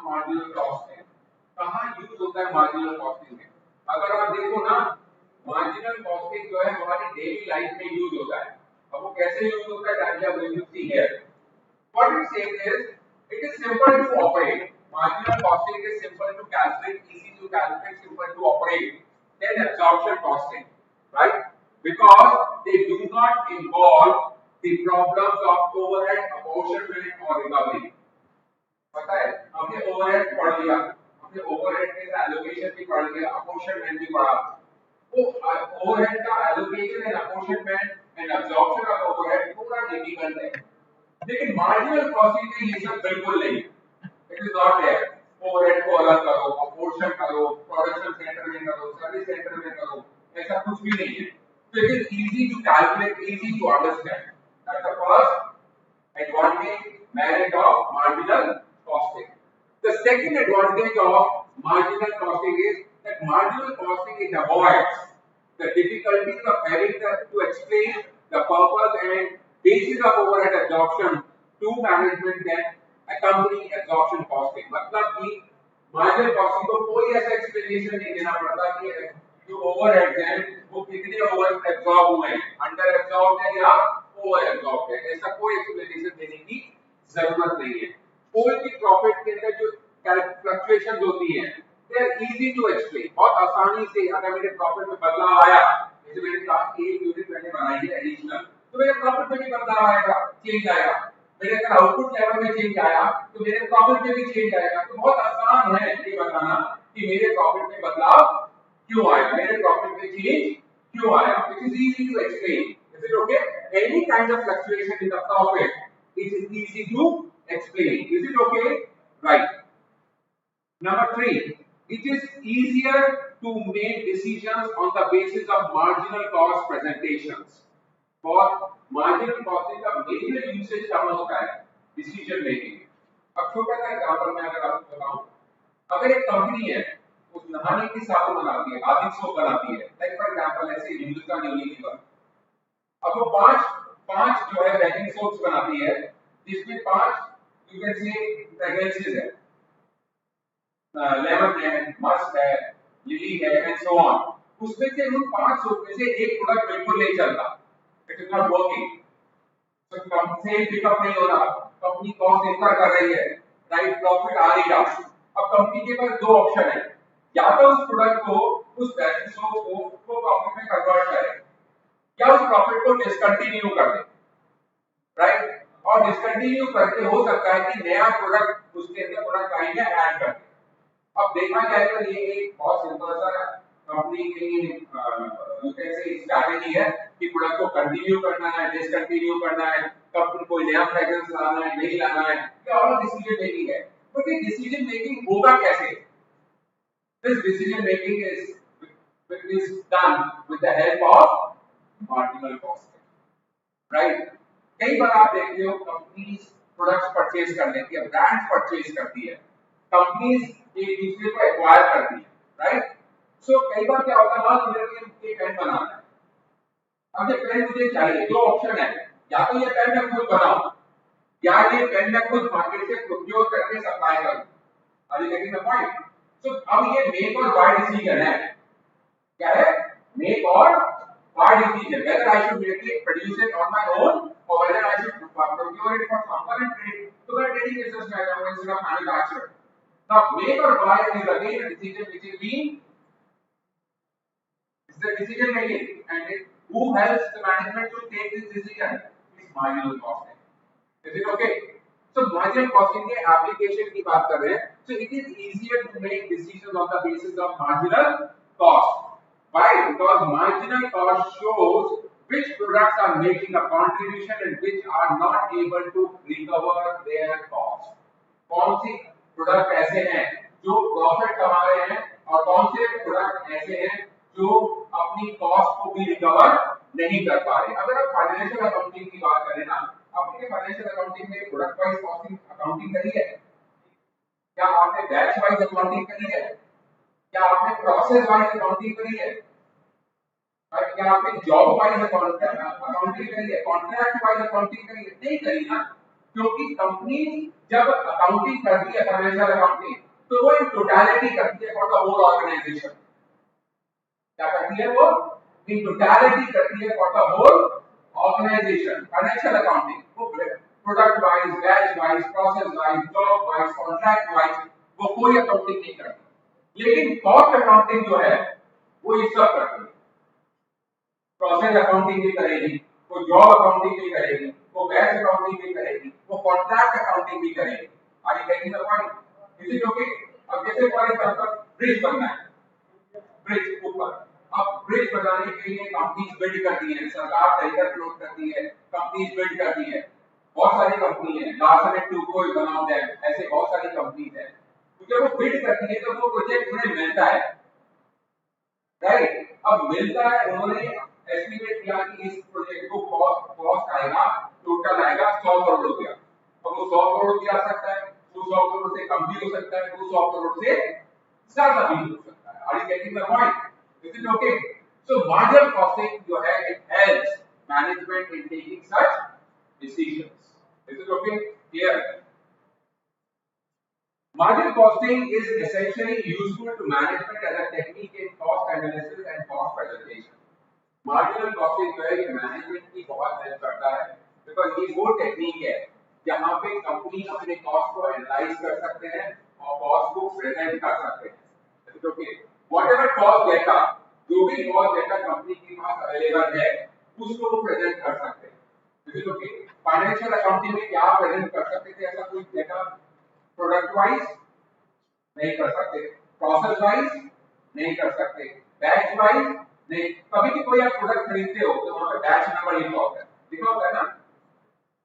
Marginal costing. कहाँ use होता है मार्जिनल कॉस्टिंग में? अगर आप देखो ना, मार्जिनल कॉस्टिंग जो है हमारी डेली लाइफ में यूज होता है। अब वो कैसे यूज होता है that we are going to see here. What it says is, it is simple to operate. Marginal costing is simple to calculate, easy to calculate, simple to operate. Then absorption costing, right? Because they do not involve the problems of overhead, apportionment or recovery. पता है हमने overhead पढ़ लिया, हमने overhead के allocation भी पढ़ लिया, अपॉर्शनमेंट भी पढ़ा। वो ओवरहेड का allocation and apportionment and absorption of overhead थोड़ा डिफिकल्ट है, लेकिन मार्जिनल कॉस्टिंग में ये सब बिल्कुल नहीं। It is not there. Overhead को अलग करो, अपॉर्शन करो, प्रोडक्शन सेंटर में करो, सर्विस सेंटर में करो, ऐसा कुछ भी नहीं है। So it is easy to calculate, easy to understand. That's the first advantage merit of marginal costing. The second advantage of marginal costing is that marginal costing it avoids the difficulties of having to explain the purpose and basis of overhead absorption to management that accompany absorption costing. मतलब कि marginal costing को कोई ऐसा explanation नहीं देना पड़ता कि जो ओवरहेड्स हैं वो कितने ओवर एब्जॉर्ब हुए हैं, अंडर एब्जॉर्ब है या ओवर एब्जॉर्ब है, ऐसा कोई एक्सप्लेनेशन देने की जरूरत नहीं है। कोई भी प्रॉफिट के अंदर जो फ्लक्चुएशंस होती हैं they are easy to explain. बहुत आसानी से अगर मेरे प्रॉफिट में बदलाव आया, जैसे मैंने कहा कि एक यूनिट मैंने बनाई है एडिशनल, तो मेरे प्रॉफिट में भी बदलाव आएगा, चेंज आएगा। मेरे अगर आउटपुट लेवल में चेंज आया तो मेरे प्रॉफिट में भी चेंज आएगा। तो बहुत आसान है ये बताना कि मेरे प्रॉफिट में बदलाव क्यों आया, मेरे प्रॉफिट में चेंज क्यों आया। It is easy to explain. Is it okay? Any kind of fluctuation in the profit, it is easy to explain. Is it okay? Right. Number 3, it is easier to make decisions on the basis of marginal cost presentations. For marginal costing का major usage कहाँ होता है? Decision making. अब छोटा सा example मैं अगर आपको बताऊं, अगर एक कंपनी है उस नहाने की साबुन बनाती है, आदिक सोप बनाती है, लाइक फॉर एग्जांपल ऐसे हिंदुस्तान यूनिलीवर, अब वो पांच जो है बैकिंग सोप्स बनाती है जिसमें 5 यू कैन से फ्रेग्रेंसेस है, लेमन है, मस्क है, लिली है एंड सो ऑन। उसमें से उन 5 सोप में से एक प्रोडक्ट बिल्कुल नहीं चलता, इट इज नॉट वर्किंग, तो कंपनी पिकअप नहीं हो रहा, कंपनी कॉस्ट इनकर कर रही है, राइट, प्रॉफिट आ नहीं रहा। अब कंपनी के पास 2 ऑप्शन है, या तो उस प्रोडक्ट को, उस बैकिंग सोप को प्रॉफिट में कन्वर्ट करे या उस प्रॉफिट को डिसकंटिन्यू कर दे, राइट। और डिसकंटिन्यू करके हो सकता है कि नया प्रोडक्ट उसके अंदर प्रोडक्ट लाइन में ऐड कर दे। अब देखा जाए तो ये एक बहुत सिंपल सा कंपनी की यू कैन से स्ट्रैटेजी है कि प्रोडक्ट को कंटिन्यू करना है, डिसकंटिन्यू करना है, कंपनी कोई नया फ्रेग्रेंस लाना है, नहीं लाना है, ये ऑल डिसीजन मेकिंग है। बट ये डिसीजन मेकिंग होगा कैसे? This decision making is done with the help of marginal costing, right? कई बार आप देखते हो कंपनीज प्रोडक्ट्स परचेज कर लेती है, ब्रांड्स परचेज करती है, कंपनीज एक दूसरे को एक्वायर करती है, राइट। सो कई बार क्या होता है, मान लीजिए कि ये पेन बनाना है, अब ये पेन मुझे चाहिए, 2 ऑप्शन है, या तो ये पेन मैं खुद बनाऊं या ये पेन मैं खुद मार्केट से प्रोक्योर करके सप्लाई करूं। Are you getting the point? तो अब ये मेक और बाय डिसीजन है, क्या है? Make or buy decision, whether I should make it, produce it on my own or whether I should procure it from someone and trade. So the trading is just like instead of manufacturer. Now make or buy is again a decision which is being, is the decision making, and who helps the management to take this decision is marginal costing. Is it okay? So marginal costing के application की बात कर रहे हैं। So it is easier to make decisions on the basis of marginal cost. Why? Because marginal cost shows which products are making a contribution and which are not able to recover their cost. कौन सी product ऐसे हैं जो profit कमा रहे हैं और कौन से प्रोडक्ट ऐसे हैं जो अपनी कॉस्ट को भी रिकवर नहीं कर पा रहे। अगर आप फाइनेंशियल अकाउंटिंग की बात करें ना, आपने फाइनेंशियल अकाउंटिंग में प्रोडक्ट वाइज कॉस्टिंग अकाउंटिंग करी है क्या? आपने बैच वाइज अकाउंटिंग करी है क्या? आपने प्रोसेस वाइज अकाउंटिंग करी है क्या? आपने जॉब वाइज अकाउंटिंग करी है, कॉन्ट्रैक्ट वाइज अकाउंटिंग करी है? नहीं करी ना। क्योंकि कंपनी जब अकाउंटिंग करती है, फाइनेंशियल अकाउंटिंग, तो वो इन टोटलिटी करती है फॉर द होल ऑर्गेनाइजेशन। क्या करती है वो? इन टोटलिटी करती है for the whole organisation. Financial accounting वो product wise, batch wise, process wise, job wise, contract wise वो कोई अकाउंटिंग नहीं करती। लेकिन कॉस्ट अकाउंटिंग जो है वो ये सब करती है। प्रोसेस अकाउंटिंग भी करेगी, वो जॉब अकाउंटिंग भी करेगी, वो बैच अकाउंटिंग भी करेगी, वो कॉन्ट्रैक्ट अकाउंटिंग भी करेगी। Are you getting the point? Is it okay? अब जैसे फॉर एग्जांपल ब्रिज बनना है, ब्रिज ऊपर, अब ब्रिज बनाने के लिए कंपनीज बिल्ड करती है, सरकार टेंडर फ्लोट करती है, कंपनीज बिल्ड करती है, बहुत सारी कंपनी है, Larsen and Toubro is one of them, ऐसे बहुत सारी कंपनीज है। तो जब वो बिल्ड करती है तो वो प्रोजेक्ट उन्हें मिलता है, राइट? अब मिलता है, उन्होंने एस्टिमेट किया कि इस प्रोजेक्ट को कॉस्ट आएगा, टोटल आएगा 100 करोड़ रुपया। अब वो 100 करोड़ भी आ सकता है, वो 100 करोड़ से कम भी हो सकता है, वो 100 करोड़ से ज्यादा भी हो सकता है। Are you getting the point? Is it okay? So marginal costing जो है, it helps management in taking such decisions. Is it okay? Clear? Margin costing is essentially useful to management as a technique in cost analysis and cost presentation. Marginal costing जो है management की बहुत help करता है, because ये वो technique है जहाँ पे कंपनी अपने कॉस्ट को एनालाइज कर सकते हैं और कॉस्ट को प्रेजेंट कर सकते हैं। क्योंकि व्हाटएवर कॉस्ट डेटा, जो भी कॉस्ट डेटा कंपनी के पास अवेलेबल है, उसको वो प्रेजेंट कर सकते हैं। ओके, फाइनेंशियल अकाउंटिंग में क्या प्रेजेंट कर सकते थे ऐसा कोई डेटा? प्रोडक्ट वाइज नहीं कर सकते, प्रोसेस वाइज नहीं कर सकते, बैच वाइज नहीं। कभी भी कोई आप प्रोडक्ट खरीदते हो तो वहां पे बैच नंबर लिखा होता है, लिखा होता है ना।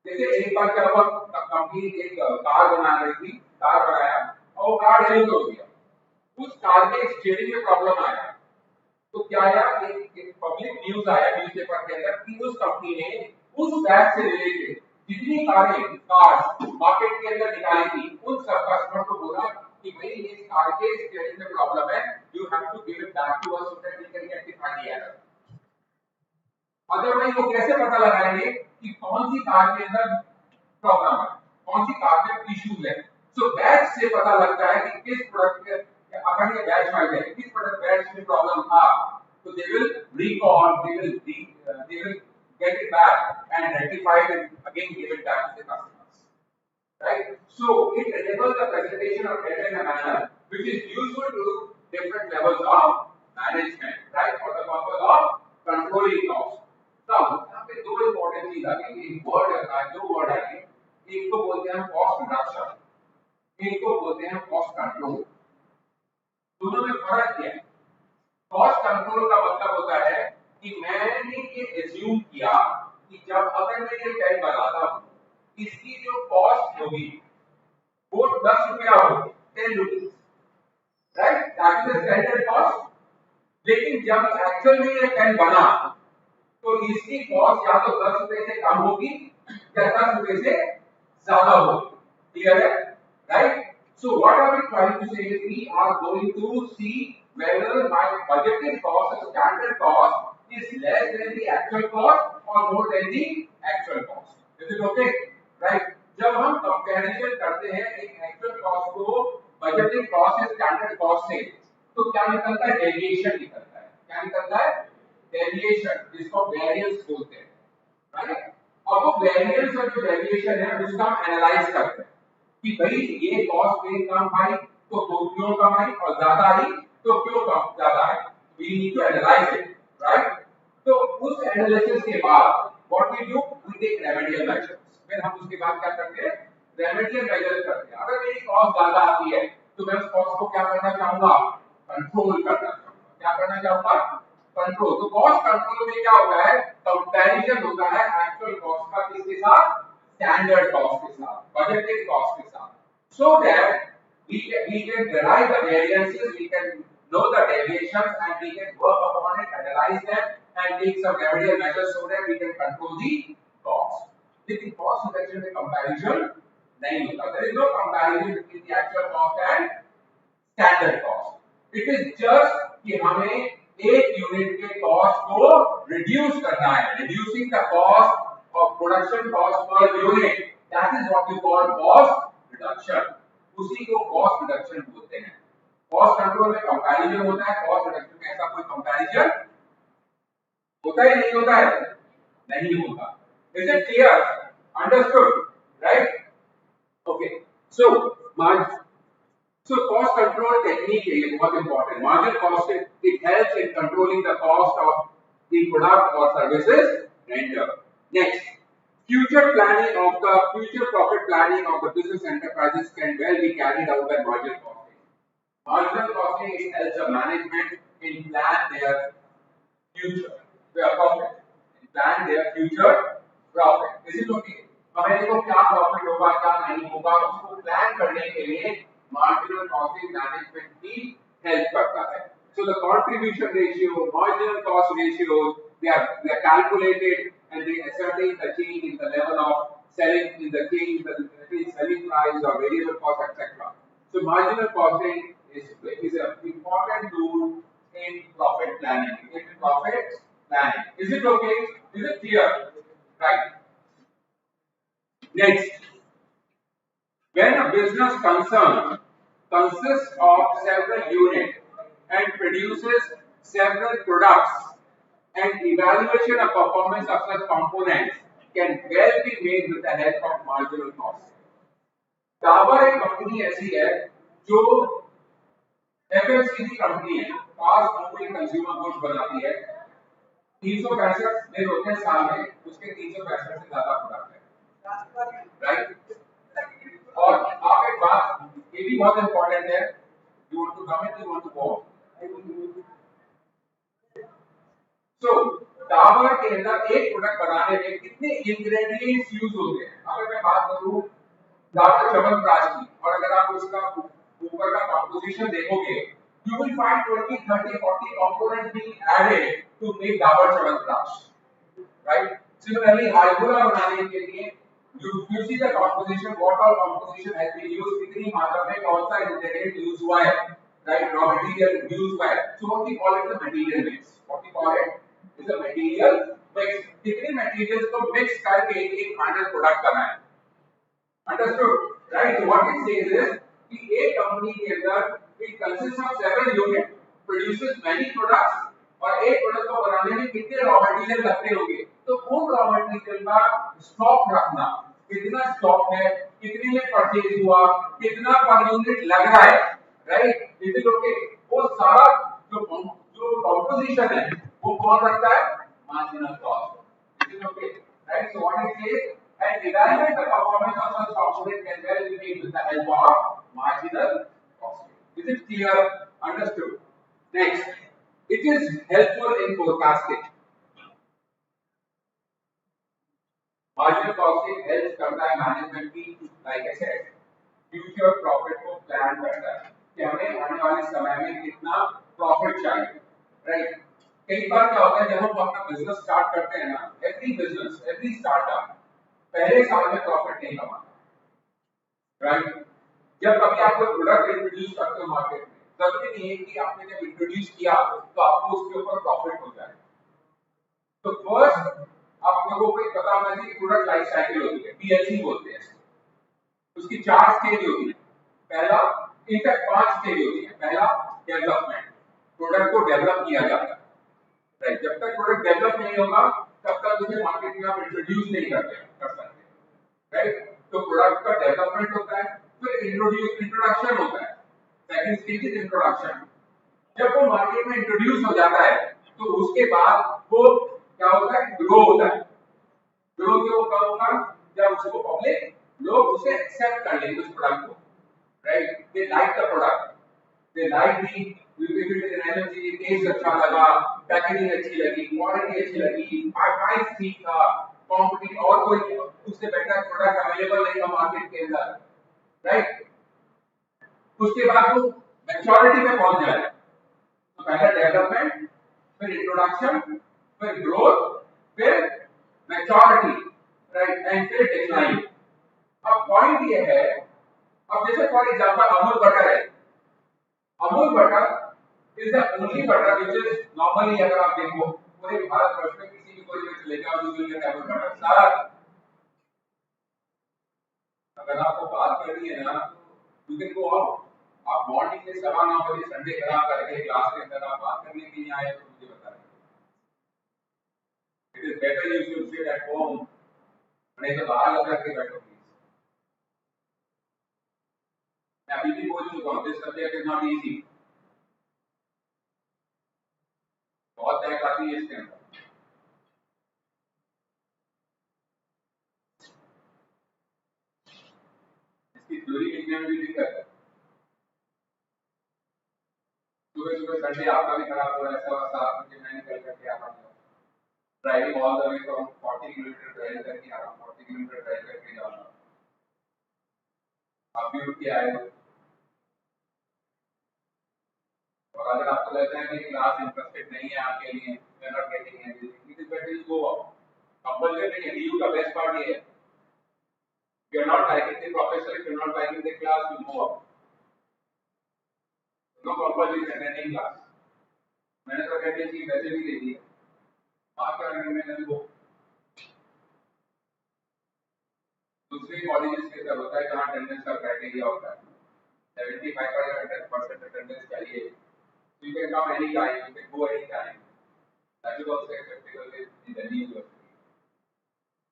जैसे एक बार क्या हुआ, कंपनी एक कार बना रही थी, कार बनाया और वो कार डेलिवर हो गया, उस कार के स्टीयरिंग में प्रॉब्लम आया। तो क्या आया, एक पब्लिक न्यूज आया न्यूज़पेपर के अंदर कि उस कंपनी ने उस बैच से रिलेटेड जितनी कार्स मार्केट के अंदर निकाली थी, उन सब कस्टमर को बोला कि भाई ये कार के स्टीयरिंग में प्रॉब्लम है, you have to give it back to us so that we can rectify the error. Otherwise वो कैसे पता लगाएंगे कि कौन सी कार के अंदर प्रॉब्लम है, कौन सी कार में इश्यूज है? सो बैच से पता लगता है कि किस प्रोडक्ट के, अगर ये बैच वाइज है, किस प्रोडक्ट बैच में प्रॉब्लम था, तो they will recall, they will get it back and rectify it and again give it back to the customers, right? So it enables the presentation of data in a manner which is useful to different levels of management, right, for the purpose of controlling costs. Now यहाँ पे दो important चीज आ गई, एक word है, दो word आ गए, एक को बोलते हैं cost reduction, एक को बोलते हैं cost control। दोनों में फर्क क्या है? cost control का मतलब होता है कि मैंने ये एज्यूम किया कि जब अगर मैं ये पेन बनाता हूं, इसकी जो कॉस्ट होगी वो 10 रुपया होगी, 10 rupees, right? That is the standard cost. लेकिन जब एक्चुअल में ये पेन बना तो इसकी कॉस्ट या तो 10 रुपए से कम होगी या 10 रुपए से ज्यादा होगी। क्लियर है? Right? So what are we trying to say, we are going to see whether my budgeted cost or standard cost is less than the actual cost or more than the actual cost. Is it okay? Right? जब हम comparison करते हैं एक actual cost को budgeted cost या standard cost से, तो क्या निकलता है? डेविएशन निकलता है। क्या निकलता है? डेविएशन, जिसको वेरिएंस बोलते हैं, राइट? और वो वेरिएंस और जो डेविएशन है उसका हम एनालाइज करते हैं कि भाई ये कॉस्ट में कम आई तो क्यों कम आई, और ज्यादा आई तो क्यों कम ज्यादा है। We need to analyze it, right? तो उस एनालिसिस के बाद what we do, we take remedial measures। फिर हम उसके बाद क्या करते हैं? remedial measures करते हैं। अगर मेरी कॉस्ट ज्यादा आती है तो मैं उस कॉस्ट को क्या करना चाहूंगा? कंट्रोल करना चाहूंगा। क्या करना चाहूंगा? कंट्रोल। तो कॉस्ट कंट्रोल में क्या होता है? कंपैरिजन होता है एक्चुअल कॉस्ट का किसके साथ? स्टैंडर्ड कॉस्ट के साथ, बजटेड कॉस्ट के साथ, so that we can derive the variances, we can know the deviations, and we can work upon it, analyze them, and take some remedial measures so that we can control the cost. लेकिन cost reduction में comparison नहीं होता। There is no comparison between the actual cost and standard cost. It is just कि हमें एक unit के cost को reduce करना है, reducing the cost of production cost per unit that is what you call cost reduction, उसी को cost reduction बोलते हैं। कॉस्ट कंट्रोल में कंपैरिजन होता है, कॉस्ट रिडक्शन में ऐसा कोई कंपैरिजन होता है नहीं होता है? नहीं होता। Is it clear? Understood? Right? Okay, so so cost control technique is बहुत important. Margin costing, it helps in controlling the cost of the product or services rendered. Next, future profit planning of the business enterprises can well be carried out by margin costing. Marginal costing helps the management in plan their future profit, in plan their future profit. Is it okay? हमें देखो क्या profit होगा क्या नहीं होगा उसको plan करने के लिए मार्जिनल कॉस्टिंग मैनेजमेंट की हेल्प करता है। So the contribution ratio, marginal cost ratios, they are calculated and they ascertain the change in the level of selling, in the change in the selling price or variable cost, etc. So marginal costing is an important tool in profit planning. In profit planning, is it okay? Is it clear? Right. Next, when a business concern consists of several units and produces several products, and evaluation of performance of such components can well be made with the help of marginal cost. Dabur एक company ऐसी है जो FMCG company है, fast moving consumer goods बनाती है। 365 दिन होते हैं साल में, उसके 365 से ज्यादा प्रोडक्ट है, राइट? और आप एक बात ये भी बहुत इंपॉर्टेंट है, you want to comment, you want to go. So Dabur के अंदर एक प्रोडक्ट बनाने में कितने इंग्रेडिएंट्स यूज होते हैं? अगर मैं बात करूं डाबर च्यवनप्राश की, और अगर आप उसका ऊपर का कंपोजिशन देखोगे, you will find 20, 30, 40 components being added to make Dabur chyawanprash, right? Similarly, Hajmola बनाने के लिए you see the composition, what all composition has been used, कितनी मात्रा में कौन सा ingredient यूज हुआ है, right? Raw material यूज हुआ है, so what we call it the material mix. What we call it is a material mix. कितने materials को mix करके एक final product करना है, understood? Right? So what it says is कि एक company के अंदर it consists of several units, produces many products, और एक प्रोडक्ट को बनाने में कितने रॉ मटेरियल लगते होंगे, तो उन रॉ मटेरियल का स्टॉक रखना, कितना स्टॉक है, कितने में परचेज हुआ, कितना पर यूनिट लग रहा है, राइट? Is it okay? वो सारा जो कंपोजिशन है वो कौन रखता है? Marginal cost. Is it okay? Right? So what it says, and evaluate the performance of such component can well be made with the help of marginal costing. Is it clear? Understood? Next, it is helpful in forecasting. Marginal costing helps करता है management की, like I said, future profit को plan करता है कि हमें आने वाले समय में कितना प्रॉफिट चाहिए, राइट? कई बार क्या होता है जब हम अपना बिजनेस स्टार्ट करते हैं ना, एवरी स्टार्टअप पहले साल में प्रॉफिट नहीं कमाता, राइट? जब कभी आप कोई प्रोडक्ट इंट्रोड्यूस करते हो मार्केट में, जरूरी नहीं है कि आपने जब इंट्रोड्यूस किया तो आपको उसके ऊपर प्रॉफिट हो जाए। तो फर्स्ट आप लोगों को पता होना चाहिए कि प्रोडक्ट लाइफ साइकिल होती है, पीएलसी बोलते हैं, उसकी 4 स्टेज होती है। पहला, इनफैक्ट 5 स्टेज होती है। पहला डेवलपमेंट, प्रोडक्ट को डेवलप किया जाता है, राइट? जब तक प्रोडक्ट डेवलप नहीं होगा तब तक उसे मार्केट में आप इंट्रोड्यूस नहीं कर सकते, राइट? तो प्रोडक्ट का डेवलपमेंट होता है, फिर इंट्रोडक्शन होता है। Second stage is introduction. जब वो मार्केट में इंट्रोड्यूस हो जाता है तो उसके बाद वो क्या होता है? ग्रो होता है। ग्रो क्यों होगा? जब उसको पब्लिक लोग उसे एक्सेप्ट कर लेंगे उस प्रोडक्ट को, right? They like the product, they like the FMCG, taste अच्छा लगा, पैकेजिंग अच्छी लगी, क्वालिटी अच्छी लगी, प्राइस ठीक था, कंपनी और कोई उससे बेटर प्रोडक्ट अवेलेबल नहीं था मार्केट के अंदर, राइट? उसके बाद वो मैच्योरिटी में पहुंच जाए। तो पहले डेवलपमेंट, फिर इंट्रोडक्शन, फिर ग्रोथ, फिर मैच्योरिटी, राइट? एंड फिर डिक्लाइन। अब पॉइंट ये है, अब जैसे फॉर एग्जांपल अमूल बटर है, Amul butter is the only butter which is normally, अगर आप देखो पूरे भारतवर्ष में किसी भी कोई भी चले जाओ, you will get Amul butter. सारा अगर आपको बात करनी है ना तो यू कैन गो आउट। आप मॉर्निंग में 9:15 बजे संडे खराब करके क्लास के अंदर आप बात करने के लिए आए तो मुझे बताइए। It is better you should sit at home, नहीं तो बाहर लगा के बैठो प्लीज। मैं अभी भी बोल चुका हूँ this subject is not easy, बहुत बैक आती है इसके अंदर। इसकी थ्योरी लिखने में भी दिक्कत है। सुबह सुबह संडे आपका भी खराब हो रहा है, 7:15 मैं निकल करके आ रहा हूँ driving all the way from 40 kilometre drive करके आ रहा हूँ, 40 किलोमीटर ड्राइव करके जा रहा हूँ। आप भी उठ के आए हो और अगर आपको लगता है कि क्लास इंटरेस्टेड नहीं है आपके लिए, you are not getting anything, it is better you go out. Compulsory नहीं है, ड्यू का बेस्ट पार्ट ये है, you are not liking the professor, you are not liking the class, you go out. No compulsory attending class. मैंने तो attendance की वैसे भी दे दी है, आप क्या करने वो दूसरे कॉलेजेस के अंदर होता है जहाँ अटेंडेंस का क्राइटेरिया होता है 75% अटेंडेंस चाहिए। You can come anytime, you can go anytime. That is also acceptable in Delhi University.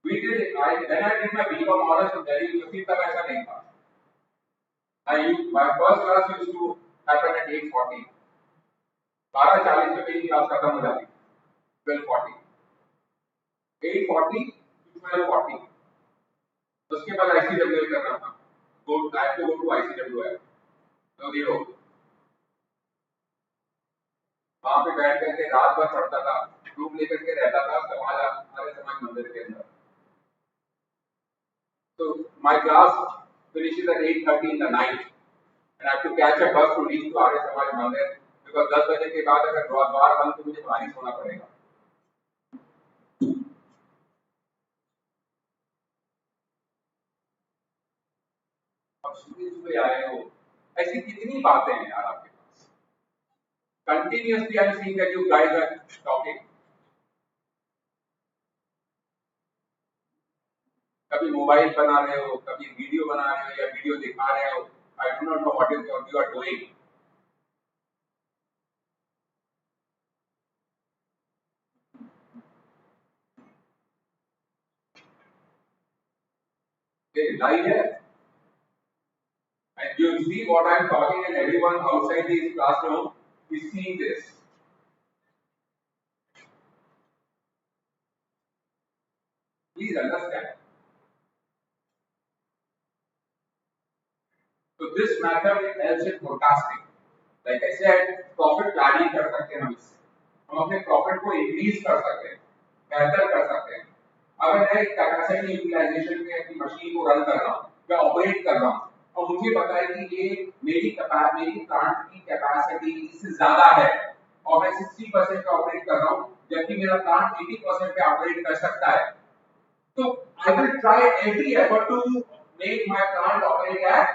We did it. When I did my BCom honors in Delhi University, तब ऐसा नहीं था। My first class used to happen at 8:40. 12:40 पे मेरी class खत्म हो जाती, 12:40, 8:40 to 12:40। उसके बाद ICWL करना था। I have to go to ICWL. तो देखो वहां पे बैठ करके रात भर पढ़ता था, रूम लेकर के रहता था हमारे समाज मंदिर के अंदर। तो my class finishes at 8:30 in the night and I have to catch a bus to reach to Arya Samaj मंदिर because 10 बजे के बाद अगर द्वार बंद तो मुझे बाहर ही सोना पड़ेगा। अब सुबह आए हो, ऐसी कितनी बातें हैं यार आपके पास। Continuously I am seeing that you guys are talking. कभी मोबाइल बना रहे हो, कभी वीडियो बना रहे हो या वीडियो दिखा रहे हो। I do not know what you are doing. ये लाइव है and you see what I am talking and everyone outside this classroom is seeing this. Please understand. So this method helps in forecasting. Like I said, profit planning कर सकते हैं हम इससे, हम अपने profit को इंक्रीज कर सकते हैं, बेहतर कर सकते हैं। अगर मैं कैपेसिटी यूटिलाइजेशन में अपनी मशीन को रन कर रहा हूँ या ऑपरेट कर रहा हूँ और मुझे पता है कि ये मेरी प्लांट की कैपेसिटी इससे ज्यादा है और मैं 60% पे ऑपरेट कर रहा हूँ जबकि मेरा प्लांट 80% पे ऑपरेट कर सकता है, तो I will try every effort to make my plant operate at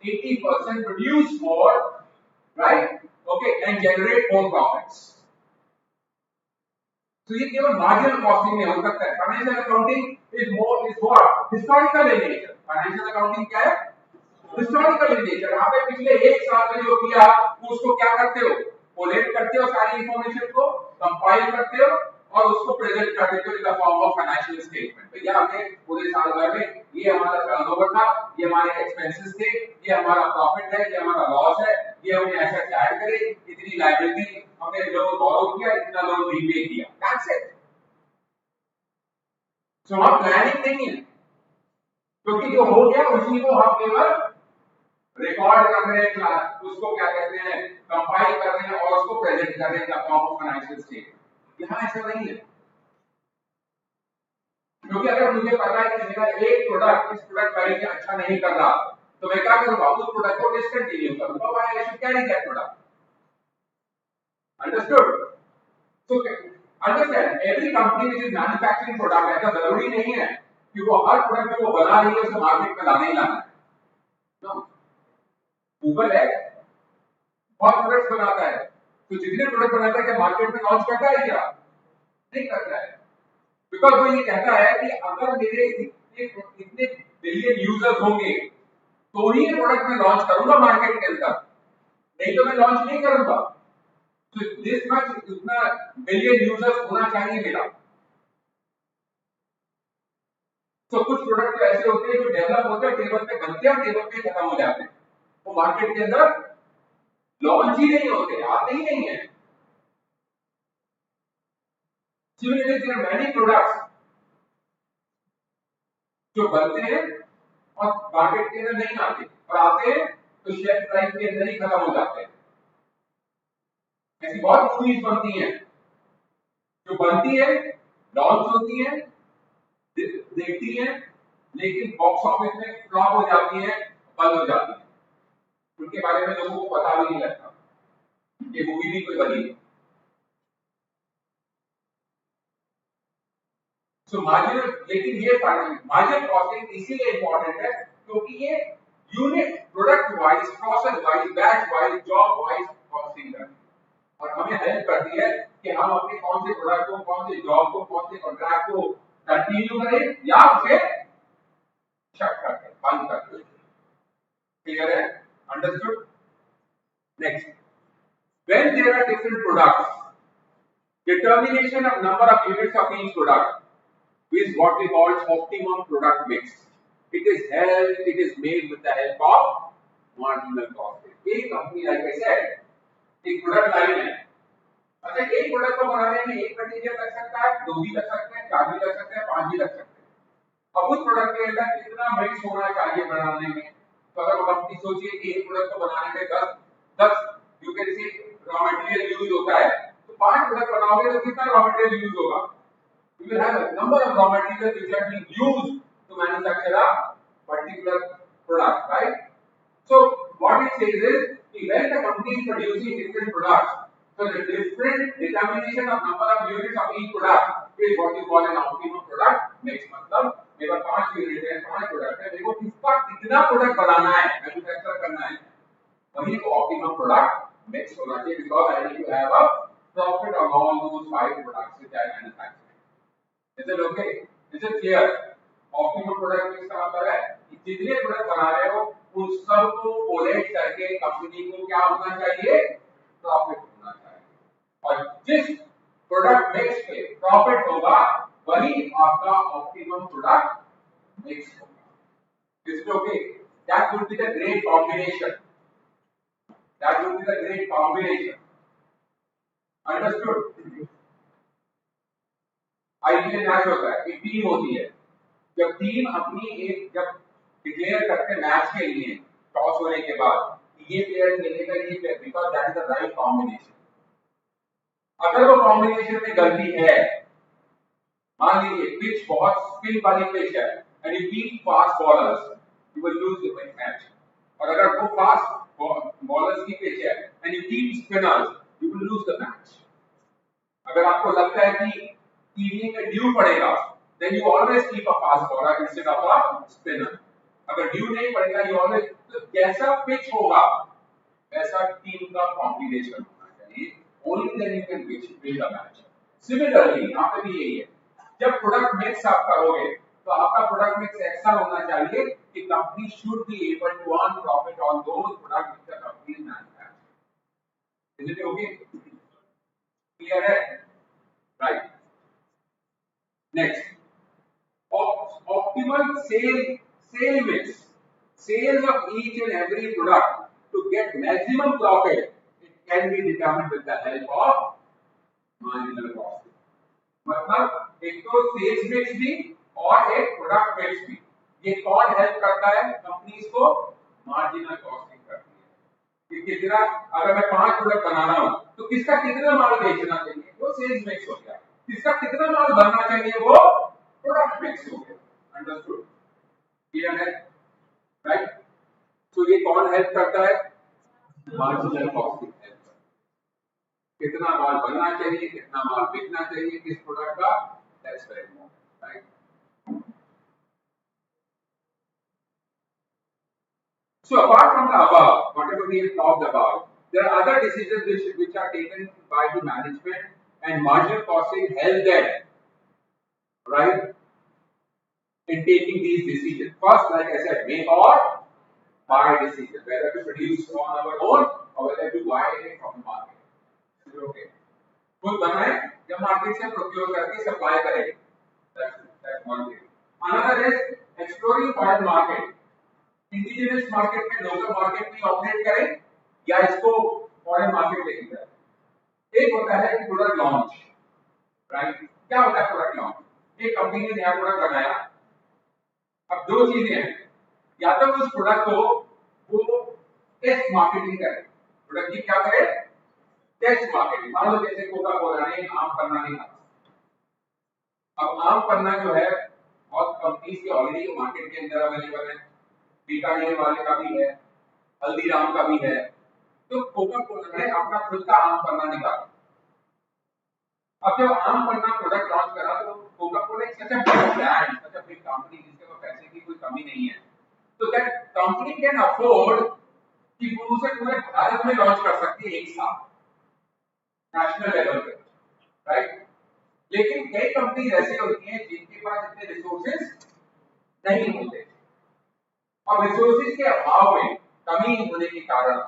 80%, produce more, right? Okay, and generate more profits. तो ये केवल मार्जिनल कॉस्टिंग में हो सकता है। Financial accounting is what historical in nature. Financial accounting क्या है? Historical in nature. आपने पिछले 1 साल में जो किया उसको क्या करते हो? कोलेक्ट करते हो सारी इंफॉर्मेशन को, कंपाइल करते हो और उसको प्रेजेंट कर देते हो in the form of financial statement. भैया हमने पूरे साल भर में ये हमारा टर्नओवर था, ये हमारे एक्सपेंसेस थे, ये हमारा प्रॉफिट है, ये हमारा लॉस है, ये हमने एसेट्स ऐड करे, इतनी लायबिलिटी हमने लोन बोरो किया, इतना लोन रीपे किया। That's it. सो वहां प्लानिंग नहीं है क्योंकि जो हो गया उसी को हम केवल रिकॉर्ड कर रहे हैं, क्लास उसको क्या कहते हैं कंपाइल कर रहे हैं और उसको प्रेजेंट कर रहे हैं in the form of financial statement. यहां ऐसा नहीं है क्योंकि अगर मुझे पता है कि मेरा एक प्रोडक्ट इस प्रोडक्ट वाले से अच्छा नहीं कर रहा तो मैं क्या करूंगा? उस प्रोडक्ट को डिसकंटिन्यू करूंगा। Why I should carry that product. Understood? तो understand every company which is manufacturing product, ऐसा जरूरी नहीं है कि वो हर प्रोडक्ट जो वो बना रही है उसे मार्केट में लाना ही लाना है। नो, गूगल है बहुत प्रोडक्ट्स बनाता है, तो जितने प्रोडक्ट बनाता है क्या मार्केट में लॉन्च करता है क्या? नहीं करता है। बिकॉज वो ये कहता है कि अगर मेरे इतने बिलियन यूजर्स होंगे तो ही ये प्रोडक्ट मैं लॉन्च करूंगा मार्केट के अंदर, नहीं तो मैं लॉन्च नहीं करूंगा। तो दिस मच इतना बिलियन यूजर्स होना चाहिए मेरा। तो कुछ प्रोडक्ट तो ऐसे होते हैं जो डेवलप होते हैं, टेबल पे बनते हैं और टेबल पे खत्म हो जाते हैं, वो मार्केट के अंदर लॉन्च ही नहीं होते, आते ही नहीं है। Similarly, there are many products जो बनते हैं और मार्केट के अंदर नहीं आते, और आते हैं तो शेल्फ लाइफ के अंदर ही खत्म हो जाते हैं। ऐसी बहुत मूवीज बनती हैं जो बनती है, लॉन्च होती है, देखती है, लेकिन बॉक्स ऑफिस में फ्लॉप हो जाती है, बंद हो जाती है, उनके बारे में लोगों को पता भी नहीं लगता ये मूवी भी कोई बनी। सो मार्जिनल, लेकिन ये मार्जिनल कॉस्टिंग इसीलिए इंपॉर्टेंट है क्योंकि ये unit product wise, process wise, batch wise, job wise costing करती है और हमें हेल्प करती है कि हम अपने कौन से प्रोडक्ट को, कौन से जॉब को, कौन से कॉन्ट्रैक्ट को कंटिन्यू करें या उसे शट कर दें, बंद कर दें। क्लियर है? Understood? Next, when there are different products, determination of number of units of each product is what we call optimum product mix. It is made with the help of marginal costing. एक company, like I said, एक product line है, अच्छा एक product को बनाने में एक material लग सकता है, दो भी लग सकते हैं, चार भी लग सकते हैं, पांच भी लग सकते हैं। अब उस प्रोडक्ट के अंदर कितना मिक्स होना चाहिए बनाने में, तो अगर कंपनी सोचिए कि एक प्रोडक्ट को बनाने में 10 you can say raw material use होता है, तो 5 प्रोडक्ट बनाओगे तो कितना रॉ मटेरियल यूज होगा? You will have a number of raw materials which are being used to manufacture a particular product, right? So what it says is that when the company is producing different products, so the different determination of number of units of each product is what you call an optimum product mix. मतलब मेरे पास 5 unit है, 5 product है, मेरे को किसका कितना product बनाना है, manufacture करना है, वही तो ऑप्टिमम प्रोडक्ट मिक्स होना चाहिए, because I need to have a profit on all those 5 products which I manufacture. Is it okay? Is it clear? Optimum product mix का मतलब है कि जितने प्रोडक्ट बना रहे हो उन सब को कोलेट करके कंपनी को क्या होना चाहिए? प्रॉफिट होना चाहिए, और जिस प्रोडक्ट मिक्स पे प्रॉफिट होगा वही आपका ऑप्टिमम प्रोडक्ट मिक्स होगा। Is it okay? That would be the great combination. That would be the great combination. Understood? IPL match होता है, एक टीम होती है, जब टीम अपनी एक जब डिक्लेयर करते हैं मैच के लिए टॉस होने के बाद ये प्लेयर खेलेगा, ये player, because that is the right combination. अगर वो कॉम्बिनेशन में गलती है, मान लीजिए पिच बहुत स्पिन वाली पिच है and you keep fast bowlers, you will lose the match. और अगर वो फास्ट बॉलर्स की पिच है and you keep spinners, you will lose the match. अगर आपको लगता है कि टीम में ड्यू पड़ेगा, then you always keep a fast bowler instead of a spinner. अगर ड्यू नहीं पड़ेगा, you always, तो जैसा पिच होगा वैसा टीम का कॉम्बिनेशन होना चाहिए, only then you can win the match. Similarly, यहाँ पे भी यही है, जब प्रोडक्ट मिक्स आप करोगे तो आपका प्रोडक्ट मिक्स ऐसा होना चाहिए कि company should be able to earn profit on those products which the company is manufacturing. Is it okay? Clear है? Right. Next, optimal sale mix, sales of each and every product to get maximum profit, it can be determined with the help of marginal costing. मतलब एक तो sales mix भी और एक product mix भी, ये कौन हेल्प करता है कंपनीज को? मार्जिनल कॉस्टिंग करती है कि कितना, अगर मैं 5 प्रोडक्ट बना रहा हूं तो किसका कितना माल बेचना चाहिए, वो सेल्स मिक्स हो गया, किसका कितना माल बनना चाहिए, वो प्रोडक्ट मिक्स हो गया। अंडरस्टूड? क्लियर है? राइट? तो ये कौन हेल्प करता है? मार्जिनल कॉस्टिंग हेल्प करता है, कितना माल बनना चाहिए, कितना माल बिकना चाहिए किस प्रोडक्ट का, that's very important, right? So apart from the above, whatever we have talked about, there are other decisions which are taken by the management, and marginal costing help them, right, in taking these decisions. First, like I said, make or buy decision, whether to produce on our own or whether to buy it from the market. Okay. खुद बनाए या market से procure करके supply करें. That's one thing. Another is exploring foreign market. Indigenous market में local market में operate करें या इसको फॉरेन मार्केट लेके जाए. एक होता है कि प्रोडक्ट लॉन्च, राइट. क्या होता है प्रोडक्ट लॉन्च? एक कंपनी ने नया प्रोडक्ट बनाया. अब दो चीजें हैं, या तो उस प्रोडक्ट को वो टेस्ट मार्केटिंग करे. प्रोडक्ट की क्या करे? Test marketing. मान लो जैसे कोका कोला ने आम पन्ना निकाला. अब आम पन्ना जो है बहुत कंपनीज के ऑलरेडी मार्केट के अंदर अवेलेबल है. बीकानेर वाले का भी है, हल्दीराम का भी है. तो कोका कोला ने अपना खुद का आम पन्ना निकाला. अब जब आम पन्ना प्रोडक्ट लॉन्च करा तो कोका कोला एक such big brand, such big company जिसके पास पैसे की कोई कमी नहीं है, तो दैट कंपनी कैन अफोर्ड कि वो उसे पूरे भारत में लॉन्च कर सकती है एक साथ नेशनल लेवल पे, राइट. लेकिन कई कंपनी ऐसी होती हैं जिनके पास इतने रिसोर्सेज नहीं होते. अब रिसोर्सेज के अभाव में, कमी होने के कारण,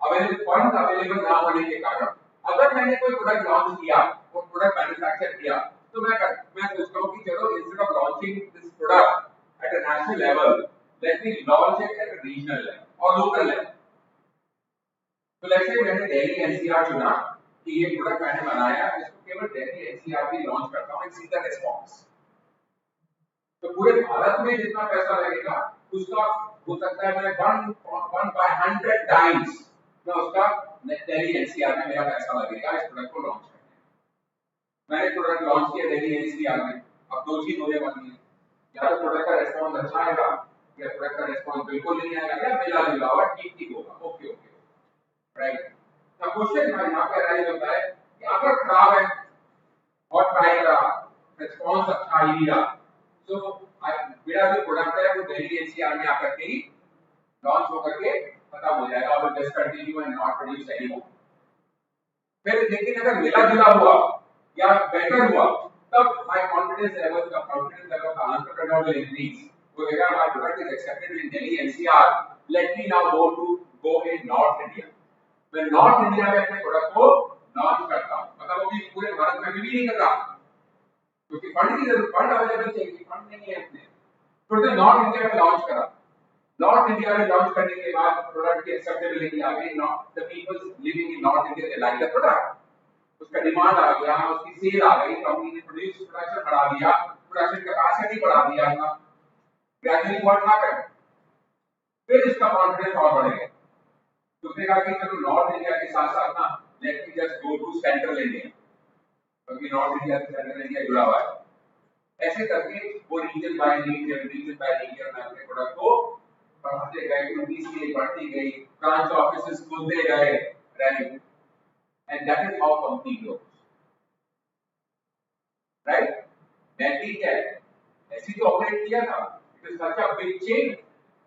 अवेलेबल फंड अवेलेबल ना होने के कारण, अगर मैंने कोई प्रोडक्ट लॉन्च किया और प्रोडक्ट मैन्युफैक्चर किया तो मैं सोचता हूं कि चलो instead of launching this product at a national level, let me launch it at a regional level और लोकल लेवल. तो लेट्स से मैंने दिल्ली एनसीआर चुना कि ये प्रोडक्ट मैंने बनाया, इसको केवल दिल्ली एनसीआर में लॉन्च करता हूं, सी द रिस्पांस. तो पूरे भारत में जितना पैसा लगेगा उसका हो सकता है मैं 1/100 टाइम्स मैं उसका दिल्ली एनसीआर में मेरा पैसा लगेगा इस प्रोडक्ट को लॉन्च करने में. मैंने प्रोडक्ट लॉन्च किया दिल्ली एनसीआर में. अब दो चीज होने वाली है, या तो प्रोडक्ट का रिस्पांस अच्छा आएगा या प्रोडक्ट का रिस्पांस बिल्कुल नहीं आएगा या मिला जुला हुआ ठीक ठीक होगा. Okay okay, right. अब क्वेश्चन यहाँ पे अराइज होता है कि अगर खराब है और ट्राई करा, रिस्पांस अच्छा ही नहीं रहा, तो मेरा जो प्रोडक्ट है वो दिल्ली एनसीआर में आकर के ही लॉन्च होकर के खत्म हो जाएगा और discontinue and not produce anymore. फिर लेकिन अगर मिला जुला हुआ या बेटर हुआ तब माय कॉन्फिडेंस लेवल का एंटरप्रेन्योर विल इंक्रीज. वो कहेगा my product is accepted in Delhi NCR, let me now go in north India. मैं नॉर्थ इंडिया में अपने प्रोडक्ट को लॉन्च करता हूं. मतलब वो भी पूरे भारत में भी नहीं कर रहा क्योंकि फंड की जरूरत, फंड अवेलेबल चाहिए, फंड नहीं है अपने. तो नॉर्थ इंडिया में लॉन्च करा. नॉर्थ इंडिया में लॉन्च करने के बाद प्रोडक्ट की एक्सेप्टेबिलिटी आ गई. The people living in north India they like the product. उसका डिमांड आ गया, उसकी सेल आ गई, कंपनी ने प्रोडक्शन बढ़ा दिया, प्रोडक्शन कैपेसिटी बढ़ा दिया अपना. ग्रेजुअली व्हाट हैपेंड, फिर इसका कॉन्फिडेंस और बढ़ गया. तो उसने कहा कि चलो नॉर्थ इंडिया के साथ साथ ना let me just go to central India, क्योंकि नॉर्थ इंडिया से सेंट्रल इंडिया जुड़ा हुआ है. ऐसे करके वो रीजन बाय रीजन में अपने प्रोडक्ट को बढ़ाते गए, उनकी सेल बढ़ती गई, ब्रांच ऑफिसेस खुलते गए, right. And that is how company grows, right. नेटली क्या है, ऐसी जो ऑपरेट किया था, it is such a big chain.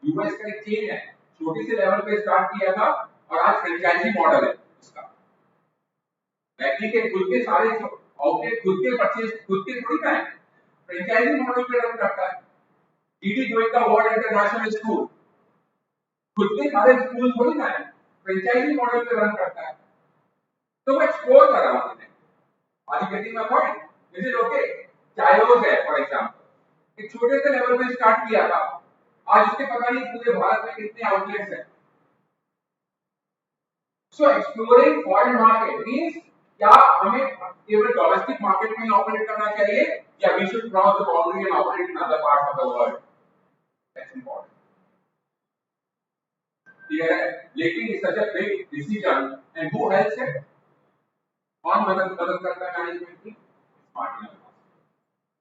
US का एक चेन है, छोटे से लेवल पे स्टार्ट किया था और आज फ्रेंचाइजी मॉडल है उसका. नेटली के खुद के सारे आउटलेट खुद के परचेज खुद के थोड़ी ना है, फ्रेंचाइजी मॉडल पे रन करता है. DD Goenka world international school खुद के सारे स्कूल थोड़ी ना है, फ्रेंचाइजी मॉडल पे रन करता है. तो वो एक्सप्लोर कर रहा हूं. Are you getting my point? Is it okay? Chaayos है फॉर एग्जांपल, एक छोटे से लेवल पे स्टार्ट किया था, आज उसके पता नहीं पूरे भारत में कितने आउटलेट्स हैं. सो एक्सप्लोरिंग फॉरेन मार्केट मींस क्या हमें केवल डोमेस्टिक मार्केट में ऑपरेट करना चाहिए या we should cross the boundary and operate in other parts of the world. That's important. Clear है? लेकिन it's such a big decision and who helps it? कौन मदद करता है मैनेजमेंट की? Smart enough.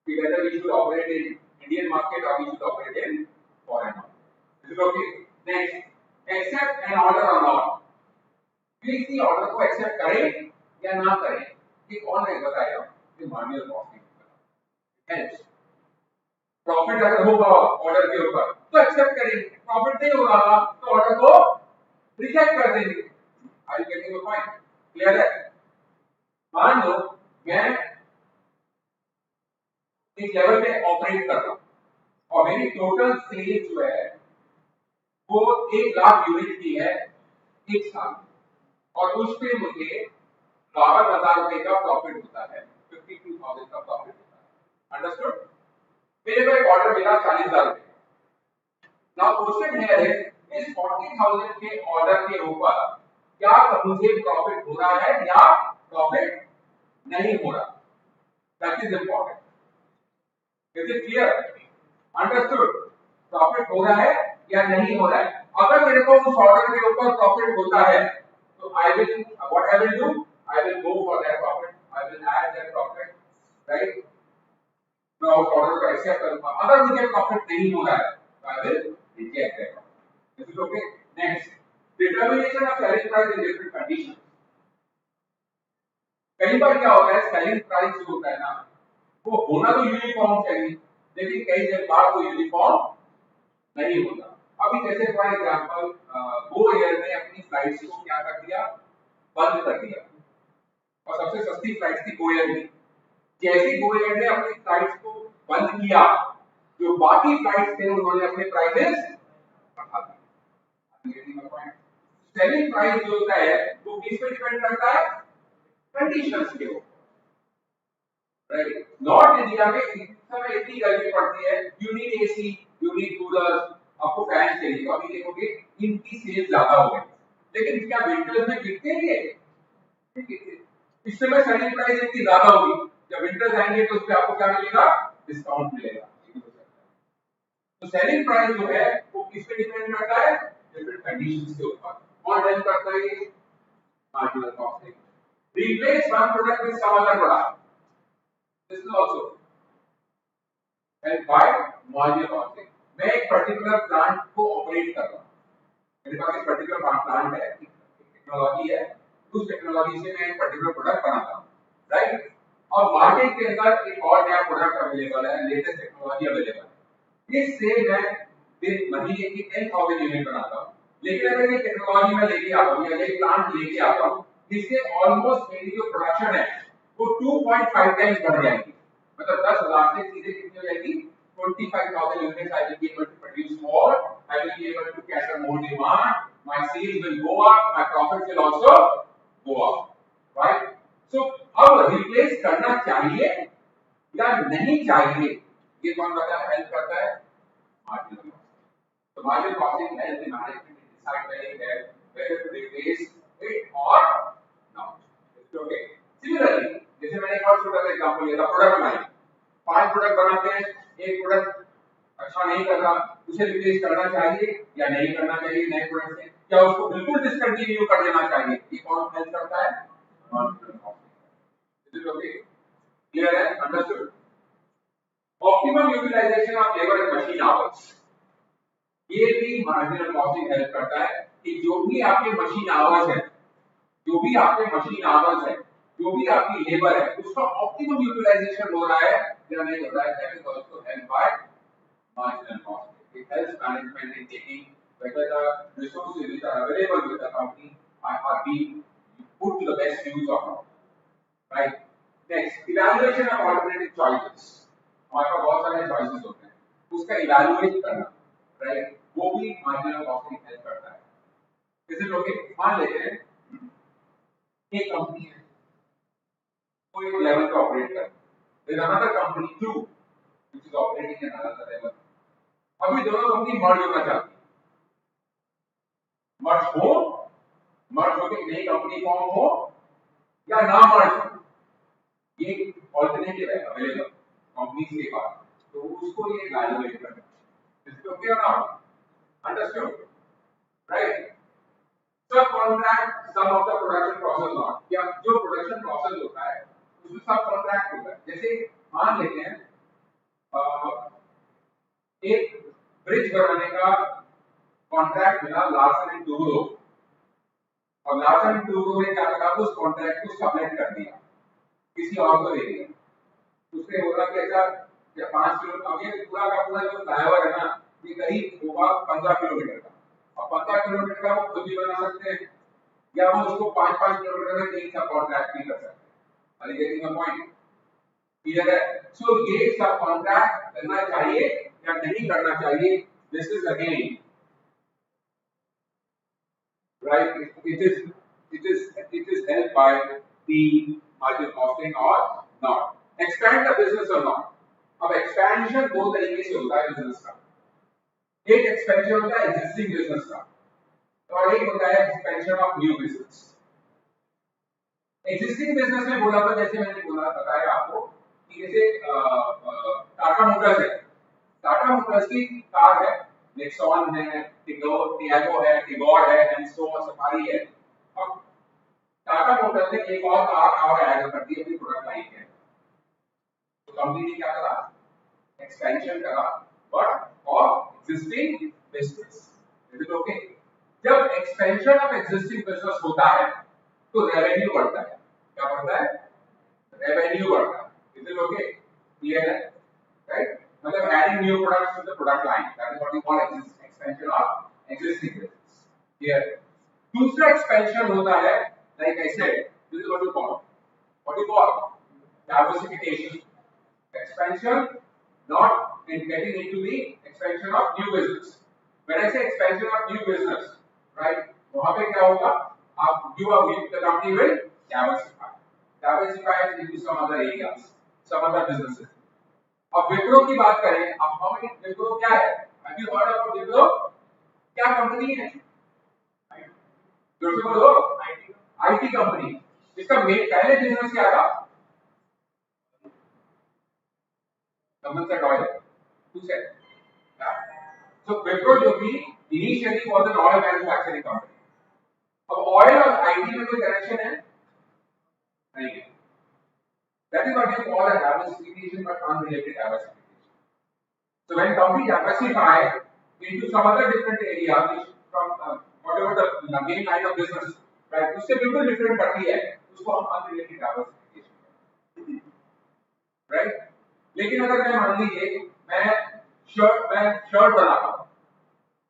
Whether we should operate in Indian market or we should operate in foreign market. Is it okay? Next, accept an order or not. Please the order को accept करें या ना करें, ये कौन है बताएगा? ये मार्जिनल कॉस्टिंग helps. प्रॉफिट अगर होगा ऑर्डर के ऊपर तो एक्सेप्ट करेंगे, प्रॉफिट नहीं हो रहा तो ऑर्डर को रिजेक्ट कर देंगे. Are you getting the point? Clear है? मान लो मैं एक लेवल पे ऑपरेट कर रहा हूं और मेरी टोटल सेल्स जो है वो 1 लाख यूनिट की है एक साल में, और उस पे मुझे 12,000 रुपए का प्रॉफिट होता है, 52,000 का प्रॉफिट होता है। अंडरस्टूड? मेरे को एक ऑर्डर मिला 40,000 रुपए। नाउ क्वेश्चन हियर इज इस 40,000 के ऑर्डर के ऊपर क्या मुझे प्रॉफिट हो रहा है या प्रॉफिट नहीं हो रहा? That is important. Is it clear? Understood? Profit हो रहा है या नहीं हो रहा है? अगर मेरे को उस ऑर्डर के ऊपर प्रॉफिट होता है तो I will what I will do, I will go for that profit, I will add that profit, right? मैं उस ऑर्डर को एक्सेप्ट करूंगा। अगर मुझे प्रॉफिट नहीं हो रहा है तो I will reject that. This is okay. Next, determination of selling price in different condition. कई बार क्या होता है, सेलिंग प्राइस जो होता है ना, वो होना तो यूनिफॉर्म चाहिए, लेकिन कई बार तो यूनिफॉर्म नहीं होता। अभी जैसे फॉर एग्जांपल गो एयर ने अपनी फ्लाइट्स को क्या कर दिया, बंद कर दिया, और सबसे सस्ती फ्लाइट थी गो एयर की। जैसे गो एयर ने अपनी फ्लाइट्स को बंद किया, जो बाकी फ्लाइट्स थे उन्होंने अपने प्राइसेस बढ़ा दिए। सेलिंग प्राइस जो होता है वो किस पे डिपेंड करता है? कंडीशंस के ऊपर, राइट? नॉर्थ इंडिया में इस समय इतनी गर्मी पड़ती है, you need AC, you need cooler, आपको फैन चाहिए। तो अभी देखोगे इनकी सेल ज्यादा हो गई, लेकिन क्या विंटर्स में बिकते हैं ये? इस समय सेलिंग प्राइस इतनी ज्यादा होगी, जब विंटर्स आएंगे तो उस पे आपको क्या मिलेगा? डिस्काउंट मिलेगा। तो सेलिंग प्राइस जो है वो किस पे डिपेंड करता है? डिफरेंट कंडीशंस के ऊपर। कौन हेल्प करता है ये? Marginal costing. Replace one product with some other product, this is also help by marginal costing. मैं एक पर्टिकुलर प्लांट को ऑपरेट कर रहा हूं, मेरे पास एक पर्टिकुलर प्लांट है, टेक्नोलॉजी है, उस टेक्नोलॉजी से मैं एक पर्टिकुलर प्रोडक्ट बनाता हूं, राइट? और मार्केट के अंदर एक और नया प्रोडक्ट अवेलेबल है, लेटेस्ट टेक्नोलॉजी अवेलेबल है, इससे मैं दिन महीने की 10,000 यूनिट बनाता हूं। लेकिन अगर ये टेक्नोलॉजी मैं लेके आता हूं या ये प्लांट लेके आता हूं, इससे ऑलमोस्ट मेरी जो प्रोडक्शन है वो 2.5 टाइम्स बढ़ जाएगी। मतलब 10,000 से सीधे कितनी हो जाएगी? 25,000 units I will be able to produce more, I will be able to cater more demand, my sales will go up, my profits will also go up, right? So अब replace करना चाहिए या नहीं चाहिए, ये कौन बताया? हेल्प करता है मार्जिनल कॉस्टिंग। तो marginal costing help the management decide whether to replace it or not. Okay, similarly जैसे मैंने एक और छोटा सा एग्जांपल लिया था, प्रोडक्ट लाइन। 5 प्रोडक्ट बनाते हैं, एक प्रोडक्ट अच्छा नहीं कर रहा, उसे रिप्लेस करना चाहिए या नहीं करना चाहिए नए प्रोडक्ट से? क्या उसको बिल्कुल डिसकंटिन्यू कर देना चाहिए? ये कौन हेल्प करता है? Marginal costing. Is it okay? Clear है? Understood? Optimum utilisation of labour and machine hours, ये भी मार्जिनल कॉस्टिंग हेल्प करता है कि जो भी आपके मशीन आवर्स है, जो भी आपके मशीन आवर्स है, जो भी आपकी लेबर है, उसका ऑप्टिमम यूटिलाइजेशन हो रहा है या नहीं हो रहा है। That is also help by marginal costing. It helps management in taking whether the resources which are available with the company are being put to the best use or not, right? Next, evaluation of alternative choices। हमारे पास बहुत सारे choices होते हैं, उसका evaluate करना, right? वो भी marginal costing help करता है। इसे लोग मान लेते हैं एक कंपनी है, वो एक लेवल पे ऑपरेट कर रही है, there another company to which is operating at another level. अभी दोनों कंपनी मर्ज होना चाहती है, मर्ज हो के नई कंपनी फॉर्म हो या ना मर्ज हो, ये ऑल्टरनेटिव है अवेलेबल कंपनीज के पास, तो उसको ये इवैल्यूएट करना है। इसको क्या नाम? Understood, right? सब contract sum of the production process not, या जो प्रोडक्शन प्रोसेस होता है उसमें सब कॉन्ट्रैक्ट होता है। जैसे मान लेते हैं एक ब्रिज बनाने का कॉन्ट्रैक्ट मिला लार्सन एंड टूब्रो, और लार्सन एंड टूब्रो ने क्या करा, उस कॉन्ट्रैक्ट को सबमिट कर दिया, किसी और को दे दिया। उसने बोला कि अच्छा ये 5 किलोमीटर, अब ये पूरा का पूरा जो फ्लाईओवर है ना, ये करीब होगा 15 किलोमीटर का, और 15 किलोमीटर का वो खुद भी बना सकते हैं या वो उसको 5-5 किलोमीटर में 3 सब कॉन्ट्रैक्ट भी कर सकते हैं। Are you getting the point? Clear है? सो ये सब कॉन्ट्रैक्ट करना चाहिए या नहीं करना चाहिए, this is again right, it is helped by the marginal costing or not. Expand the business or not. अब expansion दो तरीके से होता है बिजनेस का. एक expansion होता है existing business का और एक होता है expansion of new business. Existing business में बोला था, जैसे मैंने बोला बताया आपको कि जैसे टाटा मोटर्स है, टाटा मोटर्स की कार है, नेक्सॉन है, टियागो है, टिगोर है, एंसो सफारी है. और टाटा मोटर्स ने एक और कार और ऐड कर दी अपनी प्रोडक्ट लाइन में. तो कंपनी ने क्या करा, एक्सपेंशन करा but of existing business. Is it okay? जब एक्सपेंशन ऑफ एग्जिस्टिंग बिजनेस होता है तो रेवेन्यू बढ़ता है. क्या बढ़ता है? रेवेन्यू बढ़ता है. Is it okay? क्लियर है? राइट? मतलब adding new products to the product line, that is what we call expansion of existing business. Here दूसरा expansion होता है, like I said, this is what you call diversification. Expansion not in getting into the expansion of new business. When I say expansion of new business, right, वहां पे क्या होगा, आप the company will diversify into some other areas, some other businesses. अब विप्रो की बात करें, अब हम विप्रो क्या है? अभी वर्ड अबाउट विप्रो क्या कंपनी है? जोर से बोलो. IT company. इसका पहले बिजनेस क्या था? Consultant oil. ठीक है. तो विप्रो जो थी initially was an oil manufacturing company. अब ऑयल और आईटी में कोई कनेक्शन है? नहीं है. That is what you call a diversification but unrelated diversification. So when company diversify into some other different area, which from whatever the main line of business, right, उससे बिल्कुल different करती है, उसको हम unrelated diversification, right? लेकिन अगर मैं मान लीजिए मैं शर्ट बनाता हूँ,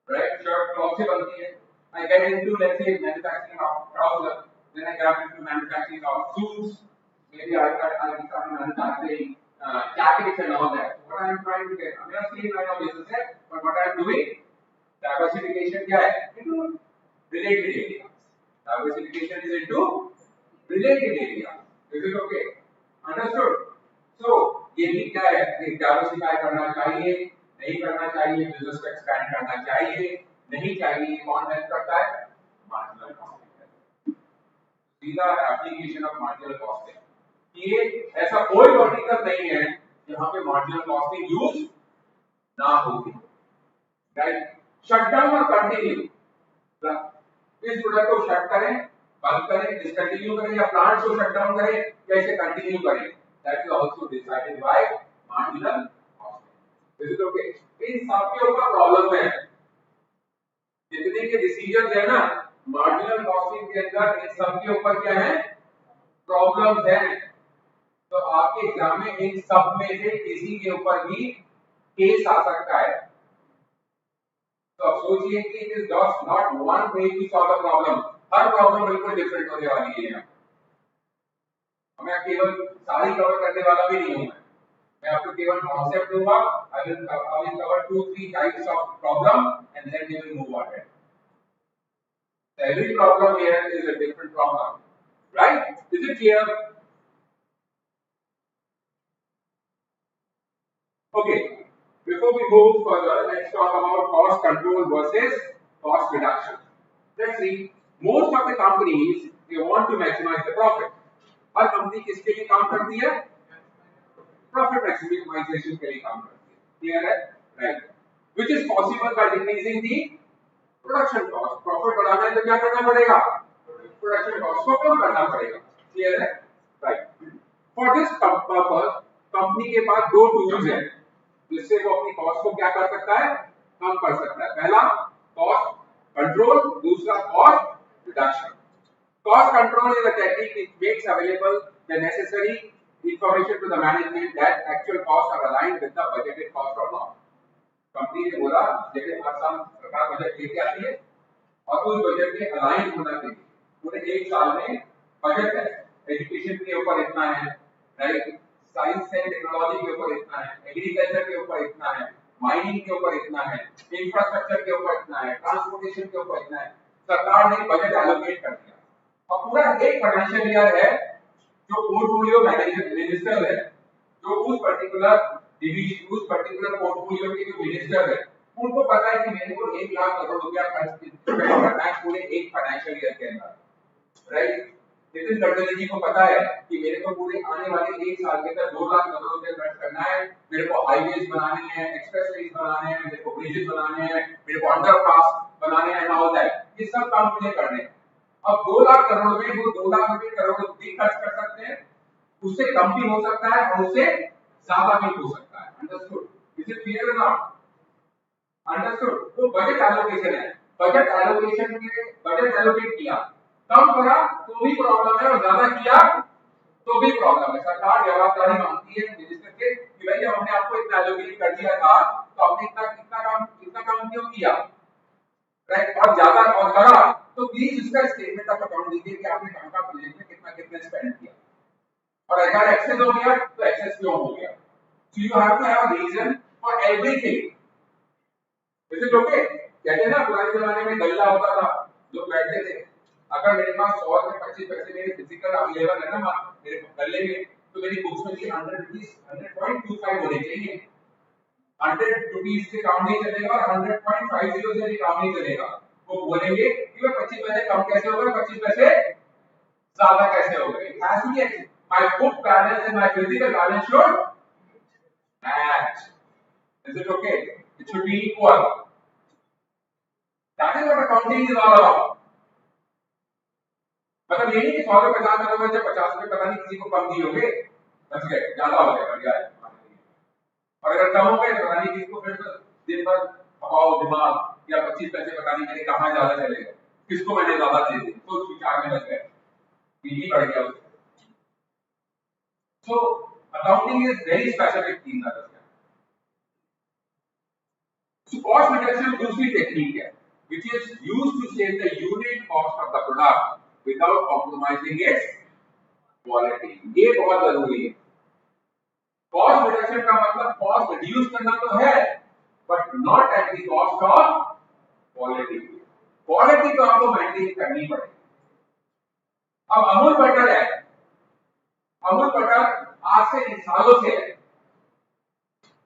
right? शर्ट क्लॉथ से बनती है. I get into let's say manufacturing of trousers, then I get into manufacturing of suits. Maybe I start manufacturing jackets and all that. So what I am trying to get, I mean, same line of business है, but what I am doing, diversification क्या है? Into related areas. Diversification is into related areas. Is it okay? Understood? So ये भी क्या है? Diversify करना चाहिए, नहीं करना चाहिए, business को expand करना चाहिए, नहीं चाहिए. कौन हेल्प करता है? Marginal costing. सीधा application of marginal costing. ये ऐसा कोई वर्टिकल नहीं है जहां पे मार्जिनल कॉस्टिंग यूज ना होगी. राइट? शटडाउन और कंटिन्यू. इस प्रोडक्ट को शट करें, बंद करें, डिसकंटिन्यू करें, या प्लांट को शट डाउन करें या इसे कंटिन्यू करें, that is also decided by marginal costing. Is it okay? इन सब के ऊपर प्रॉब्लम है. जितने के डिसीजंस है ना मार्जिनल कॉस्टिंग के अंदर, इन सब के ऊपर क्या है? प्रॉब्लम्स है. तो आपके एग्जाम में इन सब में से किसी के ऊपर भी केस आ सकता है. तो अब सोचिए कि it is just not one way to solve a problem. हर प्रॉब्लम बिल्कुल डिफरेंट होने वाली है. मैं केवल सारी कवर करने वाला भी नहीं हूं. मैं आपको केवल कॉन्सेप्ट दूंगा. I will cover 2-3 types of problem and then we will move on. Every problem here is a different problem. Right? Is it clear? Okay, before we move further, let's talk about cost control versus cost reduction. Let's see, most of the companies, they want to maximize the profit. Her company किसके लिए काम करती है? Profit maximization के लिए काम करती है. Clear है? Right. Which is possible by decreasing the production cost. Profit बढ़ाना है तो क्या करना पड़ेगा? Production cost को कम करना पड़ेगा. Clear है? Right. For this purpose, company के पास दो टूल्स हैं जिससे वो अपनी कॉस्ट को क्या कर सकता है? कम कर सकता है. पहला कॉस्ट कंट्रोल, दूसरा cost reduction. Cost control is a technique which makes available the necessary information to the management that actual costs are aligned with the budgeted cost or not. Company ने बोला जैसे हर साल सरकार बजट लेके आती है और उस बजट में अलाइन होना चाहिए. पूरे एक साल में बजट है, एजुकेशन के ऊपर इतना है, राइट, साइंस एंड टेक्नोलॉजी के ऊपर इतना है, एग्रीकल्चर के ऊपर इतना है, माइनिंग के ऊपर इतना है, इंफ्रास्ट्रक्चर के ऊपर इतना है, ट्रांसपोर्टेशन के ऊपर इतना है, सरकार ने बजट एलोकेट कर दिया। और पूरा एक फाइनेंशियल ईयर है जो पोर्टफोलियो मिनिस्टर है, जो उस पर्टिकुलर डिवीजन, उस पर्टिकुलर पोर्टफोलियो के जो मिनिस्टर है, उनको पता है कि मेरे को 1 लाख करोड़ रुपया खर्च करना है पूरे एक फाइनेंशियल ईयर के अंदर, राइट। नितिन गडकरी जी को पता है कि मेरे को पूरे आने वाले 1 साल के अंदर 2 लाख करोड़ रुपए खर्च करना है, मेरे को हाईवेज बनाने हैं, एक्सप्रेसवेज बनाने हैं, मेरे को ब्रिजेस बनाने हैं, मेरे को अंडरपास बनाने हैं, ऑल दैट, ये सब काम मुझे करने हैं। अब 2 लाख करोड़ में वो 2 लाख रुपए करोड़ भी खर्च कर सकते हैं, उससे कम भी हो सकता है और उससे ज्यादा भी हो सकता है। अंडरस्टूड? इज इट क्लियर और नॉट? अंडरस्टूड? वो बजट एलोकेशन है, बजट एलोकेशन के बजट एलोकेट किया, कम करा तो भी प्रॉब्लम है और ज्यादा किया तो भी प्रॉब्लम है। सरकार जवाबदारी मांगती है मिनिस्टर से कि भाई जब हमने आपको इतना एलोकेट कर दिया था तो आपने इतना काम क्यों किया, राइट। और ज्यादा और करा तो प्लीज उसका स्टेटमेंट ऑफ अकाउंट दीजिए कि आपने कहां का प्रोजेक्ट में कितना कितना स्पेंड किया, और अगर एक्सेस हो गया तो एक्सेस क्यों हो गया। So you have to have a reason for everything. Is it okay? कहते हैं ना पुराने जमाने में गल्ला होता था, लोग बैठते थे, अगर मेरे पास 100 में 25 पैसे मेरे फिजिकल अवेलेबल है ना मेरे गले में, तो मेरी बुक्स में 100 रुपीस 100.25 होने चाहिए। 100 रुपीस से काम नहीं चलेगा और 100.50 से भी काम नहीं चलेगा। वो बोलेंगे कि भाई 25 पैसे कम कैसे हो गए, 25 पैसे ज्यादा कैसे हो गए। It has to be my book balance and my physical balance should match. Is it okay? It should be equal. That is what accounting is all about. मतलब ये नहीं कि 100 में 50 रुपए बचे, 50 में पता नहीं किसी को कम दिए होंगे, बच गए, ज्यादा हो गया, बढ़िया है। और अगर कम हो गए तो पता नहीं किसको फिर दिन भर हवाओ दिमाग, या 25 पैसे पता नहीं मेरे कहां ज्यादा चले गए, किसको मैंने ज्यादा दे दिए, तो उस विचार में लग गए, बीपी बढ़ गया उससे। So accounting is very specific thing. So cost reduction दूसरी टेक्निक है which is used to save the unit cost of the product without compromising its quality. ये बहुत जरूरी है। कॉस्ट रिडक्शन का मतलब कॉस्ट रिड्यूस करना तो है, but not at the cost of quality. Quality तो आपको मेंटेन करनी पड़ेगी। अब अमूल बटर है, अमूल बटर आज से सालों से है,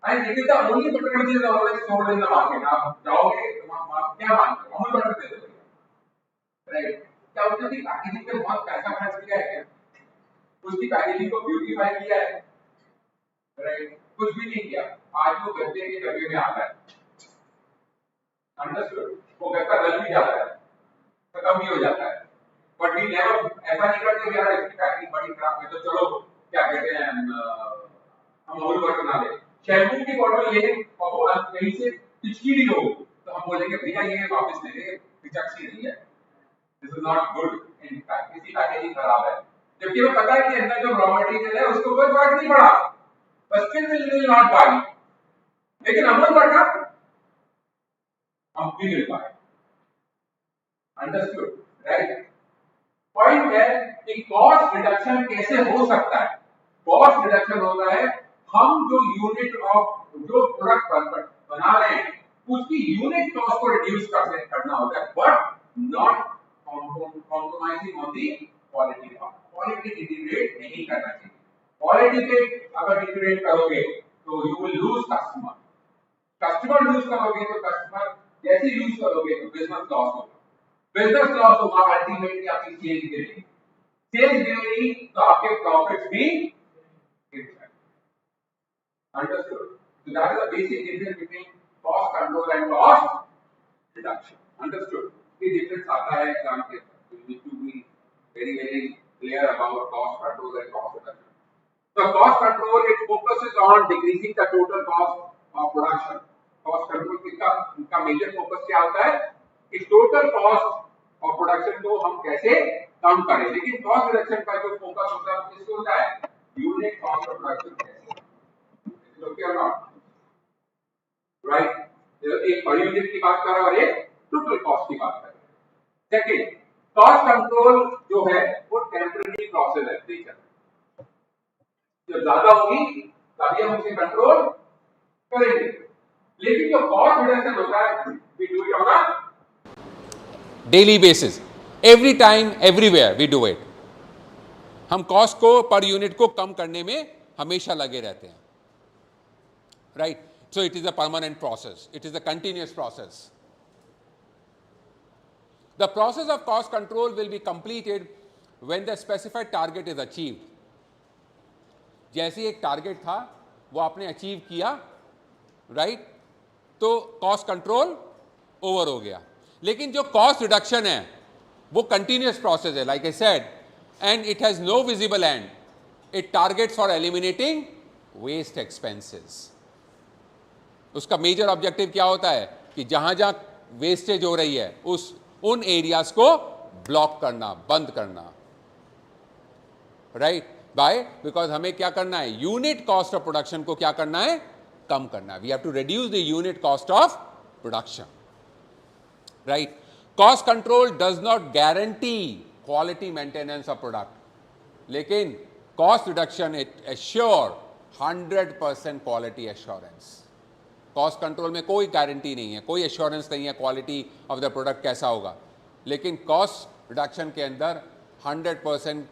and it is the only butter which is always sold in the market. आप जाओगे आप क्या मानते हो, अमूल बटर दे दोगे, राइट। क्या उसने भी पैकेजिंग पे बहुत पैसा खर्च किया है क्या? उसकी पैकेजिंग को ब्यूटीफाई किया है, राइट? कुछ भी नहीं किया। आज वो गद्दे के डब्बे में आता है, अंडरस्टूड? वो गद्दा गल भी जाता है, खत्म भी हो जाता है, बट वी नेवर ऐसा नहीं करते यार इसकी पैकिंग बड़ी खराब है तो चलो क्या कहते हैं हम अमूल बटर बना ले। शैम्पू की बोतल ले और वो कहीं से पिचकी भी हो तो हम बोलेंगे भैया ये वापस ले ले, पिचकी नहीं है, this is not good, in fact इसकी पैकेजिंग खराब है। जबकि हमें पता है कि अंदर जो रॉ मटेरियल है उसको कोई फर्क नहीं पड़ा, बस स्टिल विल नॉट बाय। लेकिन अमूल बटर हम भी मिल पाए, अंडरस्टूड, राइट। पॉइंट है कि कॉस्ट रिडक्शन कैसे हो सकता है। कॉस्ट रिडक्शन होता है हम जो यूनिट ऑफ जो प्रोडक्ट बना रहे हैं उसकी यूनिट कॉस्ट को रिड्यूस करना होता है, but not compromising on the quality part. Quality degrade नहीं करना चाहिए। क्वालिटी पे अगर डिग्रेड करोगे तो you will lose customer. Customer lose करोगे तो कस्टमर जैसे यूज करोगे तो बिजनेस लॉस होगा, बिजनेस लॉस होगा, अल्टीमेटली आपकी सेल्स गिरेगी, सेल्स गिरेगी तो आपके प्रॉफिट्स भी गिर जाएंगे। Understood? So that is the basic difference between cost control and cost reduction. Understood? The difference आता है एग्जाम के अंदर, so you need to be very clear about cost control and cost reduction. So cost control it focuses on decreasing the total cost of production. Cost control का major focus क्या होता है कि total cost of production को हम कैसे कम करें, लेकिन cost reduction का जो focus होता है किसको होता है, unit cost of production कैसे, okay or not, right? एक पर यूनिट की बात कर रहा है और एक टोटल कॉस्ट की बात कर रहा है। सेकंड, कॉस्ट कंट्रोल जो है वो टेम्परेरी प्रोसेस है, ठीक है। जब ज्यादा होगी तभी हम उसे कंट्रोल करेंगे, लेकिन जो कॉस्ट रिडक्शन होता है we do it on a daily basis, every time everywhere we do it. हम कॉस्ट को पर यूनिट को कम करने में हमेशा लगे रहते हैं, right? So it is a permanent process, it is a continuous process. The process of cost control will be completed when the specified target is achieved. जैसे एक टारगेट था वो आपने अचीव किया, राइट? तो कॉस्ट कंट्रोल ओवर हो गया। लेकिन जो कॉस्ट रिडक्शन है वो कंटिन्यूअस प्रोसेस है, like I said, and it has no visible end. It targets for eliminating waste expenses. उसका मेजर ऑब्जेक्टिव क्या होता है कि जहां जहां वेस्टेज हो रही है उन एरियाज को ब्लॉक करना, बंद करना, राइट? बाय बिकॉज हमें क्या करना है, यूनिट कॉस्ट ऑफ प्रोडक्शन को क्या करना है, कम करना है। We have to reduce the unit cost of production, right? Cost control does not guarantee quality maintenance of product, लेकिन cost reduction it assure 100% quality assurance. Cost control में कोई गारंटी नहीं है, कोई एश्योरेंस नहीं है क्वालिटी ऑफ द प्रोडक्ट कैसा होगा, लेकिन कॉस्ट रिडक्शन के अंदर 100%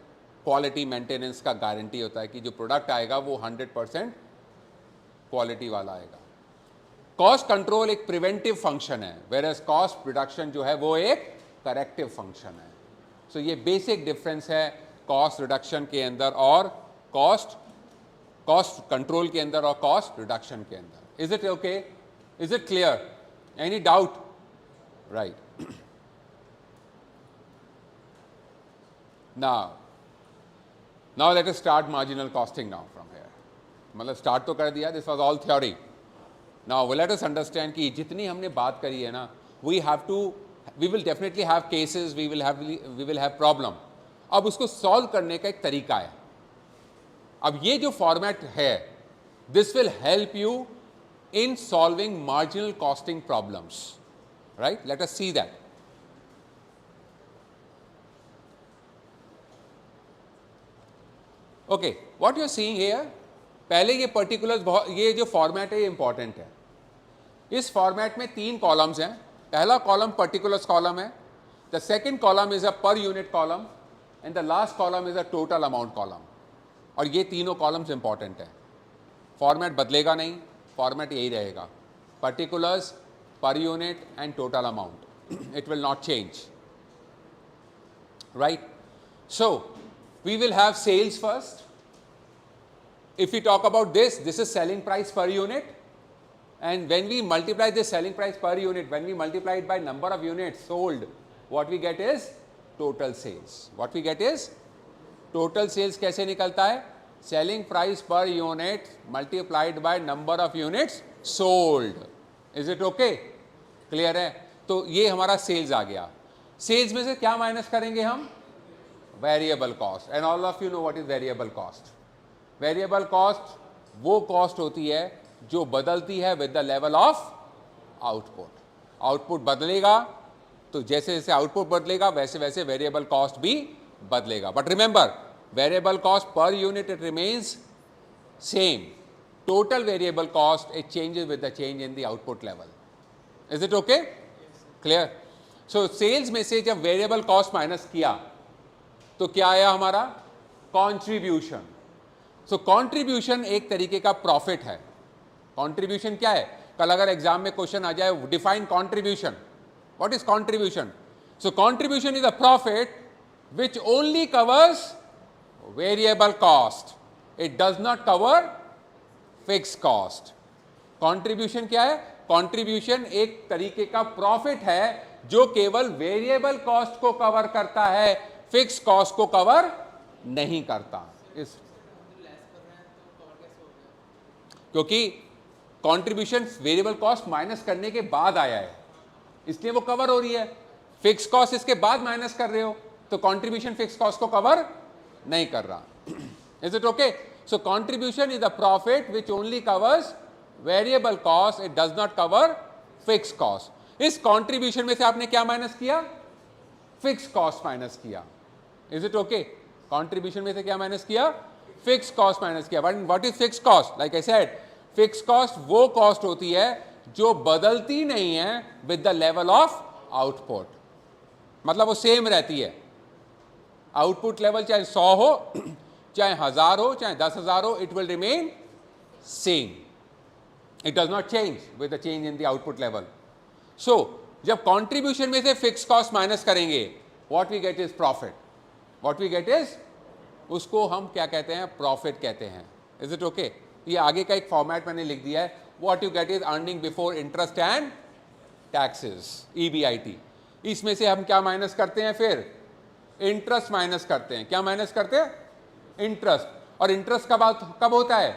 क्वालिटी मेंटेनेंस का गारंटी होता है कि जो प्रोडक्ट आएगा वो 100% क्वालिटी वाला आएगा। कॉस्ट कंट्रोल एक प्रिवेंटिव फंक्शन है, वेयरएज कॉस्ट रिडक्शन जो है वो एक करेक्टिव फंक्शन है। सो ये बेसिक डिफरेंस है कॉस्ट रिडक्शन के अंदर और कॉस्ट कंट्रोल के अंदर और कॉस्ट रिडक्शन के अंदर। Is it okay? Is it clear? Any doubt? Right. Now let us start marginal costing now from here. मतलब start तो कर दिया, this was all theory. Now let us understand कि जितनी हमने बात करी है ना, we will definitely have cases, we will have problem. अब उसको solve करने का एक तरीका है। अब ये जो format है, this will help you in solving marginal costing problems, right? Let us see that. Okay, what you are seeing here, पहले ये particulars, ये जो format है ये important है। इस format में 3 columns हैं। पहला column particulars column है, the second column is a per unit column and the last column is a total amount column। और ये तीनों columns important है। format बदलेगा नहीं, फॉर्मेट यही रहेगा, particulars, per unit and total amount, it will not change, right? So we will have sales first. If you talk about this is selling price per unit, and when we multiply this selling price per unit, when we multiply it by number of units sold, what we get is total sales. What we get is total sales. कैसे निकलता है? selling price per unit multiplied by number of units sold. Is it okay? Clear है? तो ये हमारा sales आ गया। Sales में से क्या माइनस करेंगे हम? Variable cost. And all of you know what is variable cost. Variable cost वो कॉस्ट होती है जो बदलती है with the level of output. Output बदलेगा तो जैसे जैसे आउटपुट बदलेगा वैसे वैसे वेरिएबल कॉस्ट भी बदलेगा। But remember, variable cost per unit it remains same. Total variable cost it changes with the change in the output level. Is it okay? Yes. Clear? So sales में से जब variable cost minus किया तो क्या आया हमारा? Contribution. So contribution एक तरीके का profit है। Contribution क्या है? कल अगर एग्जाम में क्वेश्चन आ जाए, define contribution. What is contribution? So contribution is a profit which only covers variable cost, it does not cover fixed cost. contribution क्या है? contribution एक तरीके का profit है जो केवल variable cost को कवर करता है, fixed cost को कवर नहीं करता। इस क्योंकि contribution variable cost माइनस करने के बाद आया है इसलिए वो कवर हो रही है। फिक्स कॉस्ट इसके बाद माइनस कर रहे हो तो कंट्रीब्यूशन फिक्स कॉस्ट को कवर नहीं कर रहा। Is it okay? So contribution is the profit which only covers variable cost, it does not cover fix cost. इस कंट्रीब्यूशन में से आपने क्या माइनस किया? फिक्स कॉस्ट माइनस किया। Is it okay? कंट्रीब्यूशन में से क्या माइनस किया? फिक्स कॉस्ट माइनस किया। What is fix cost? Like I said, fix cost वो कॉस्ट होती है जो बदलती नहीं है with the level of output, मतलब वो सेम रहती है। आउटपुट लेवल चाहे 100 हो, चाहे 1000 हो, चाहे 10,000 हो, it will remain same, it does not change with the change in the output level. So जब कंट्रीब्यूशन में से फिक्स कॉस्ट माइनस करेंगे, what we get is profit, what we get is, उसको हम क्या कहते हैं, प्रॉफिट कहते हैं। Is it okay? ये आगे का एक फॉर्मेट मैंने लिख दिया है, what you get is earning before interest and taxes, EBIT। इसमें से हम क्या माइनस करते हैं, फिर इंटरेस्ट माइनस करते हैं। क्या माइनस करते हैं? इंटरेस्ट। और इंटरेस्ट कब होता है?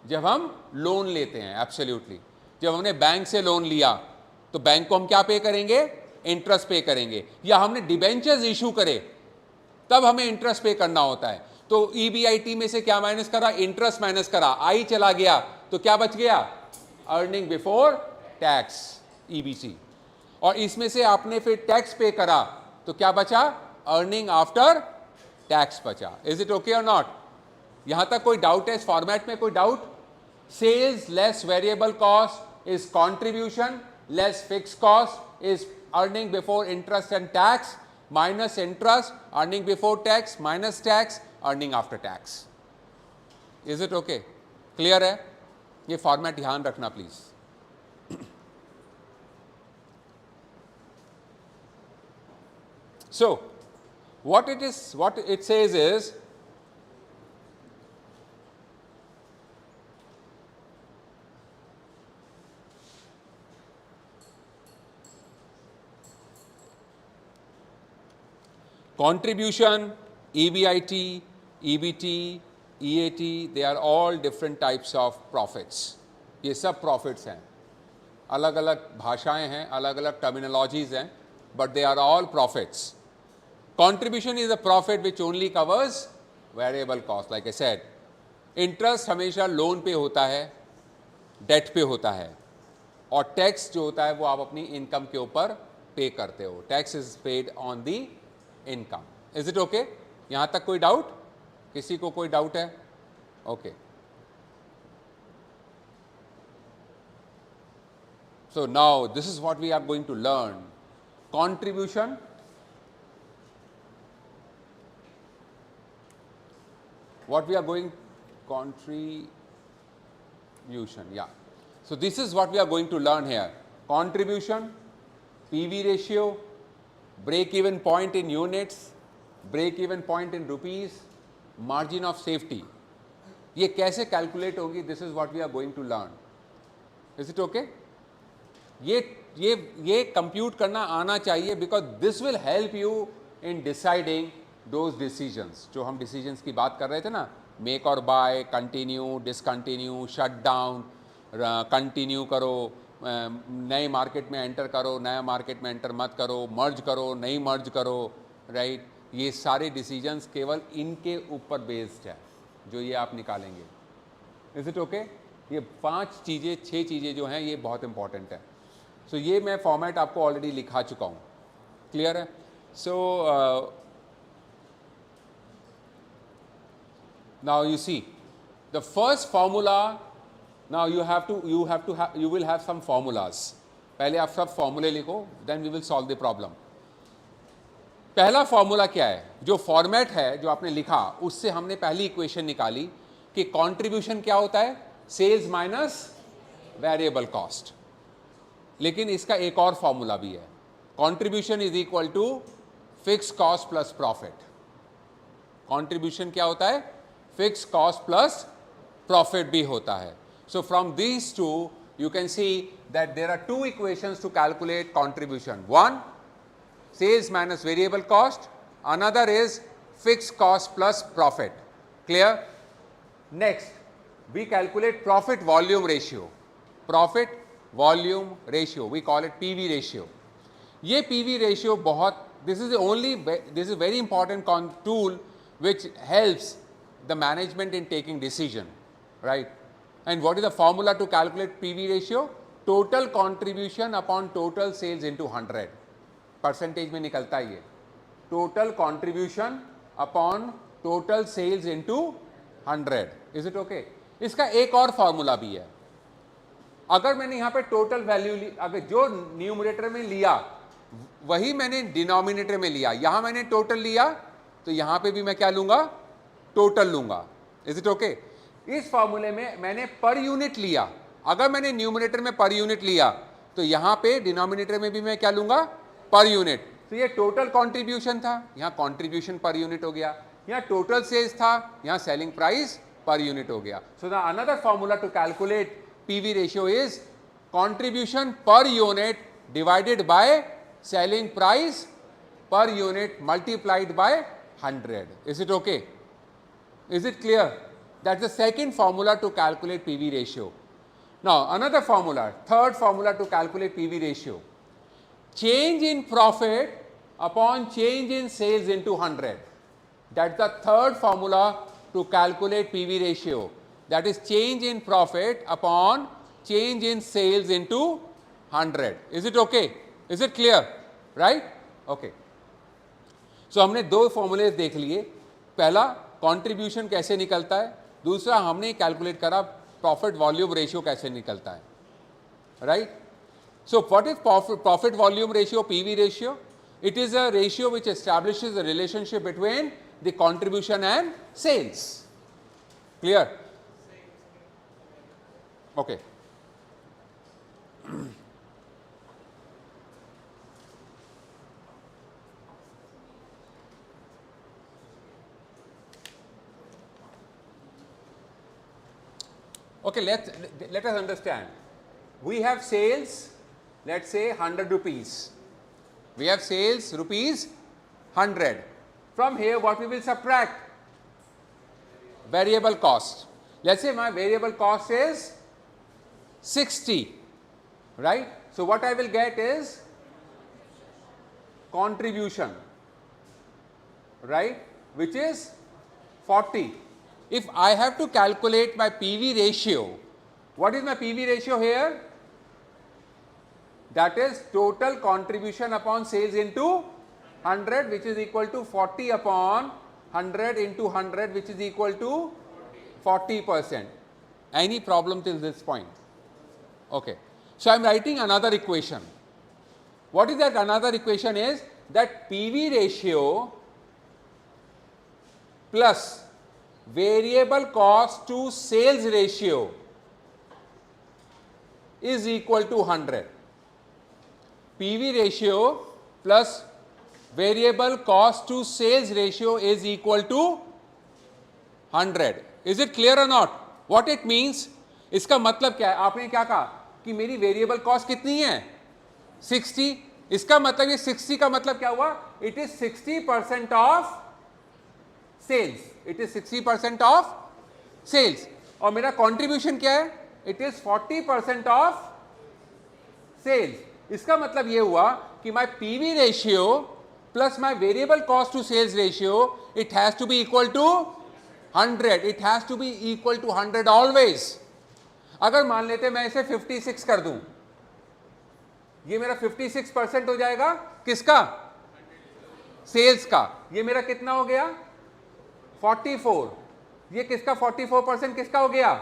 जब हम लोन लेते हैं। एब्सोल्युटली, जब हमने बैंक से लोन लिया तो बैंक को हम क्या पे करेंगे, इंटरेस्ट पे करेंगे। या हमने डिबेंचर्स इशू करे तब हमें इंटरेस्ट पे करना होता है। तो EBIT में से क्या माइनस करा, इंटरेस्ट माइनस करा, आई चला गया तो क्या बच गया, अर्निंग बिफोर टैक्स, EBC। और इसमें से आपने फिर टैक्स पे करा तो क्या बचा, अर्निंग आफ्टर टैक्स बचा। Is it okay or not? यहां तक कोई डाउट है इस फॉर्मेट में? कोई doubt? Sales less variable cost is contribution, less fix cost is earning before interest and tax, minus interest earning before tax, minus tax earning after tax. Is it okay? Clear है? ये format ध्यान रखना please. So what it says is, contribution, EBIT, EBT, EAT, they are all different types of profits. ये सब profits हैं, अलग अलग भाषाएं हैं, अलग अलग टर्मिनोलॉजीज हैं, but they are all profits. Contribution is a profit which only covers variable cost, like I said. Interest हमेशा लोन पे होता है, डेट पे होता है, और टैक्स जो होता है वो आप अपनी इनकम के ऊपर पे करते हो। Tax is paid on the income. Is it okay? यहाँ तक कोई डाउट? किसी को कोई डाउट है? Okay. So now this is what we are going to learn. Contribution, what we are going, contribution, yeah. So this is what we are going to learn here. Contribution, PV ratio, break even point in units, break even point in rupees, margin of safety. ये कैसे calculate होगी? This is what we are going to learn. Is it okay? ये compute करना आना चाहिए, because this will help you in deciding those decisions जो हम decisions की बात कर रहे थे ना, make or buy, continue, discontinue, shut down, continue करो, नए मार्केट में एंटर करो, नया मार्केट में एंटर मत करो, मर्ज करो, नहीं मर्ज करो, राइट? ये सारे डिसीजंस केवल इनके ऊपर बेस्ड है जो ये आप निकालेंगे। Is it okay? ये 5 चीज़ें 6 चीज़ें जो हैं ये बहुत इंपॉर्टेंट है। सो ये मैं फॉर्मेट आपको ऑलरेडी लिखा चुका हूँ। क्लियर है? So now you see the first formula, now you will have some formulas. पहले आप सब फॉर्मूले लिखो, then we will solve the problem. पहला फॉर्मूला क्या है? जो फॉर्मेट है जो आपने लिखा उससे हमने पहली इक्वेशन निकाली कि कंट्रीब्यूशन क्या होता है, सेल्स माइनस वेरिएबल कॉस्ट। लेकिन इसका एक और फॉर्मूला भी है, contribution is equal to fix cost plus profit. Contribution क्या होता है? फिक्स कॉस्ट प्लस प्रॉफिट भी होता है। So from these two you can see that there are 2 equations to calculate contribution. One, sales minus variable cost. Another is fixed cost plus profit. Clear? Next, we calculate profit volume ratio. Profit volume ratio, we call it PV ratio. ये PV ratio बहुत, this is a very important tool which helps the management in taking decision, right? And what is the formula to calculate PV ratio? Total contribution upon total sales into 100. Percentage में निकलता है ये, total contribution upon total sales into 100. Is it okay? इसका एक और formula भी है, अगर मैंने यहां पे टोटल वैल्यू ली, अगर जो न्यूमरेटर में लिया वही मैंने डिनोमिनेटर में लिया, यहां मैंने टोटल लिया तो यहां पे भी मैं क्या लूंगा, टोटल लूंगा। Is it okay? इस फॉर्मूले में मैंने पर यूनिट लिया, अगर मैंने न्यूमरेटर में पर यूनिट लिया तो यहां पे डिनोमिनेटर में भी मैं क्या लूंगा, पर यूनिट। तो ये टोटल कंट्रीब्यूशन था, यहां कंट्रीब्यूशन पर यूनिट हो गया, यहां टोटल सेल्स था, यहां सेलिंग प्राइस पर यूनिट हो गया। So the another formula to calculate PV ratio is contribution per unit divided by selling price per unit multiplied by 100. Is it okay? Is it clear? That's the second formula to calculate PV ratio. Now another formula, third formula to calculate PV ratio. Change in profit upon change in sales into 100. That's the third formula to calculate PV ratio. That is change in profit upon change in sales into 100. Is it okay? Is it clear? Right? Okay. So हमने दो formulas देख लिए, पहला contribution कैसे निकलता है, दूसरा हमने कैलकुलेट करा प्रॉफिट वॉल्यूम रेशियो कैसे निकलता है। Right? So what is profit volume ratio, PV ratio? It is a ratio which establishes the relationship between the contribution and sales. Clear? Okay. Okay, let us understand. We have sales, let's say 100 rupees. We have sales rupees 100. From here, what we will subtract? Variable cost. Let's say my variable cost is 60, right? So what I will get is contribution, right, which is 40. If I have to calculate my PV ratio, what is my PV ratio here? That is total contribution upon sales into 100, which is equal to 40 upon 100 into 100, which is equal to 40%. Any problem till this point? Okay. So I am writing another equation. What is that another equation is? That PV ratio plus variable cost to sales ratio is equal to 100. PV ratio plus variable cost to sales ratio is equal to 100. Is it clear or not? What it means? इसका मतलब क्या है? आपने क्या कहा कि मेरी variable cost कितनी है? 60. इसका मतलब ये 60 का मतलब क्या हुआ? It is 60% of sales. It is 60% of sales. और मेरा कंट्रीब्यूशन क्या है? It is 40% of sales. इसका मतलब ये हुआ कि my PV ratio plus my variable cost to sales ratio, it has to be equal to 100. It has to be equal to 100 always. अगर मान लेते मैं इसे 56 कर दूं, ये मेरा 56% हो जाएगा. किसका? सेल्स का. ये मेरा कितना हो गया? 44. ये किसका 44% किसका हो गया?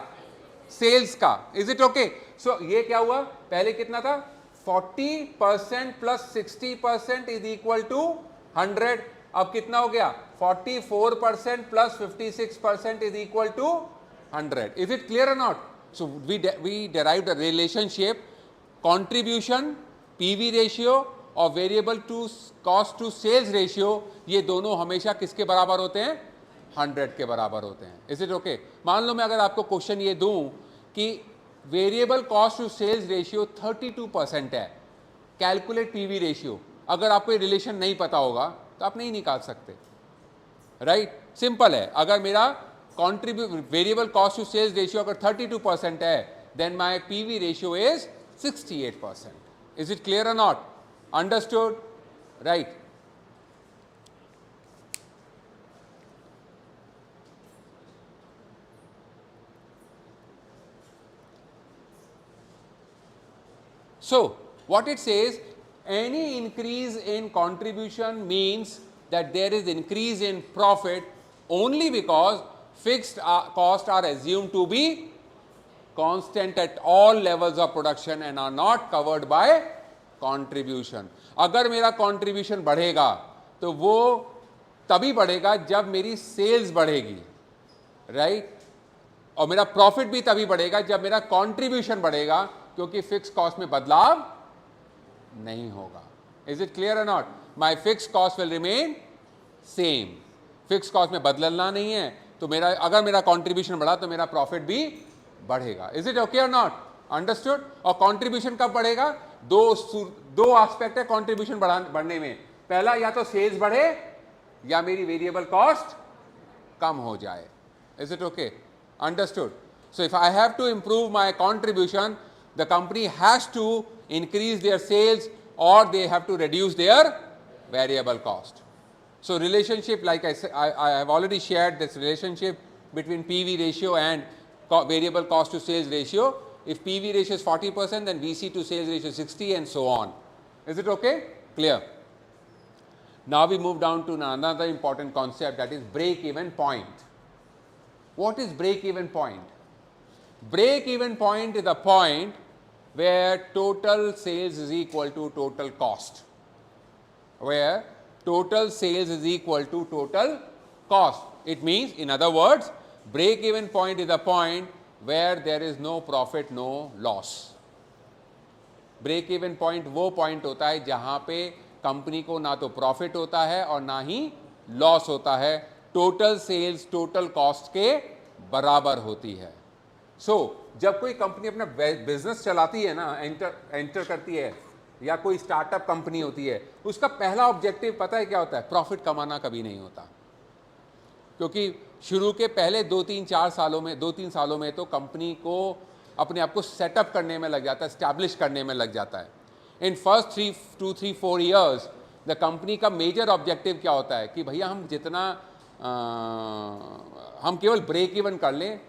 सेल्स का. Is it okay? सो ये क्या हुआ? पहले कितना था? 40% प्लस 60% इज इक्वल टू 100. अब कितना हो गया? 44% plus 56% is equal to 100. Is it clear और not? So we derived a relationship, contribution, PV ratio और variable to cost to sales ratio, ये दोनों हमेशा किसके बराबर होते हैं? 100 के बराबर होते हैं. Is it okay? मान लो मैं अगर आपको क्वेश्चन ये दूं कि variable cost to sales ratio 32% है, कैलकुलेट पीवी रेशियो. अगर आपको ये रिलेशन नहीं पता होगा तो आप नहीं निकाल सकते. राइट? सिंपल है. अगर मेरा variable cost to sales ratio अगर 32% है, then my PV ratio is 68%. Is it clear और not? Understood? Right. So what it says, any increase in contribution means that there is increase in profit only because fixed costs are assumed to be constant at all levels of production and are not covered by contribution. अगर मेरा contribution बढ़ेगा तो वो तभी बढ़ेगा जब मेरी sales बढ़ेगी, right? और मेरा प्रॉफिट भी तभी बढ़ेगा जब मेरा कंट्रीब्यूशन बढ़ेगा, क्योंकि फिक्स कॉस्ट में बदलाव नहीं होगा. इज इट क्लियर और not? My fix cost will remain same. Fix cost में बदलना नहीं है, तो मेरा अगर मेरा कंट्रीब्यूशन बढ़ा तो मेरा प्रॉफिट भी बढ़ेगा. Is it okay or not? Understood? और कंट्रीब्यूशन कब बढ़ेगा? दो एस्पेक्ट है कंट्रीब्यूशन बढ़ने में. पहला, या तो सेल्स बढ़े या मेरी वेरिएबल कॉस्ट कम हो जाए. Is it okay? Understood? So if I have to improve my contribution, the company has to increase their sales or they have to reduce their variable cost. So relationship, like I have already shared this relationship between PV ratio and variable cost to sales ratio. If PV ratio is 40%, then VC to sales ratio is 60 and so on. Is it okay? Clear? Now we move down to another important concept, that is break-even point. What is break-even point? Break-even point is the point where total sales is equal to total cost. Where total sales is equal to total cost. It means, in other words, break-even point is the point where there is no profit, no loss. Break-even point वो point होता है जहाँ पे company को ना तो profit होता है और ना ही लॉस होता है. टोटल सेल्स टोटल कॉस्ट के बराबर होती है. सो जब कोई कंपनी अपना बिजनेस चलाती है ना, एंटर करती है, या कोई स्टार्टअप कंपनी होती है, उसका पहला ऑब्जेक्टिव पता है क्या होता है? प्रॉफिट कमाना कभी नहीं होता. क्योंकि शुरू के पहले 2-3 सालों में तो कंपनी को अपने आप को सेटअप करने में लग जाता है, स्टैब्लिश करने में लग जाता है. In first 2-3-4 years the company का मेजर ऑब्जेक्टिव क्या होता है कि भैया हम केवल ब्रेक इवन कर लें.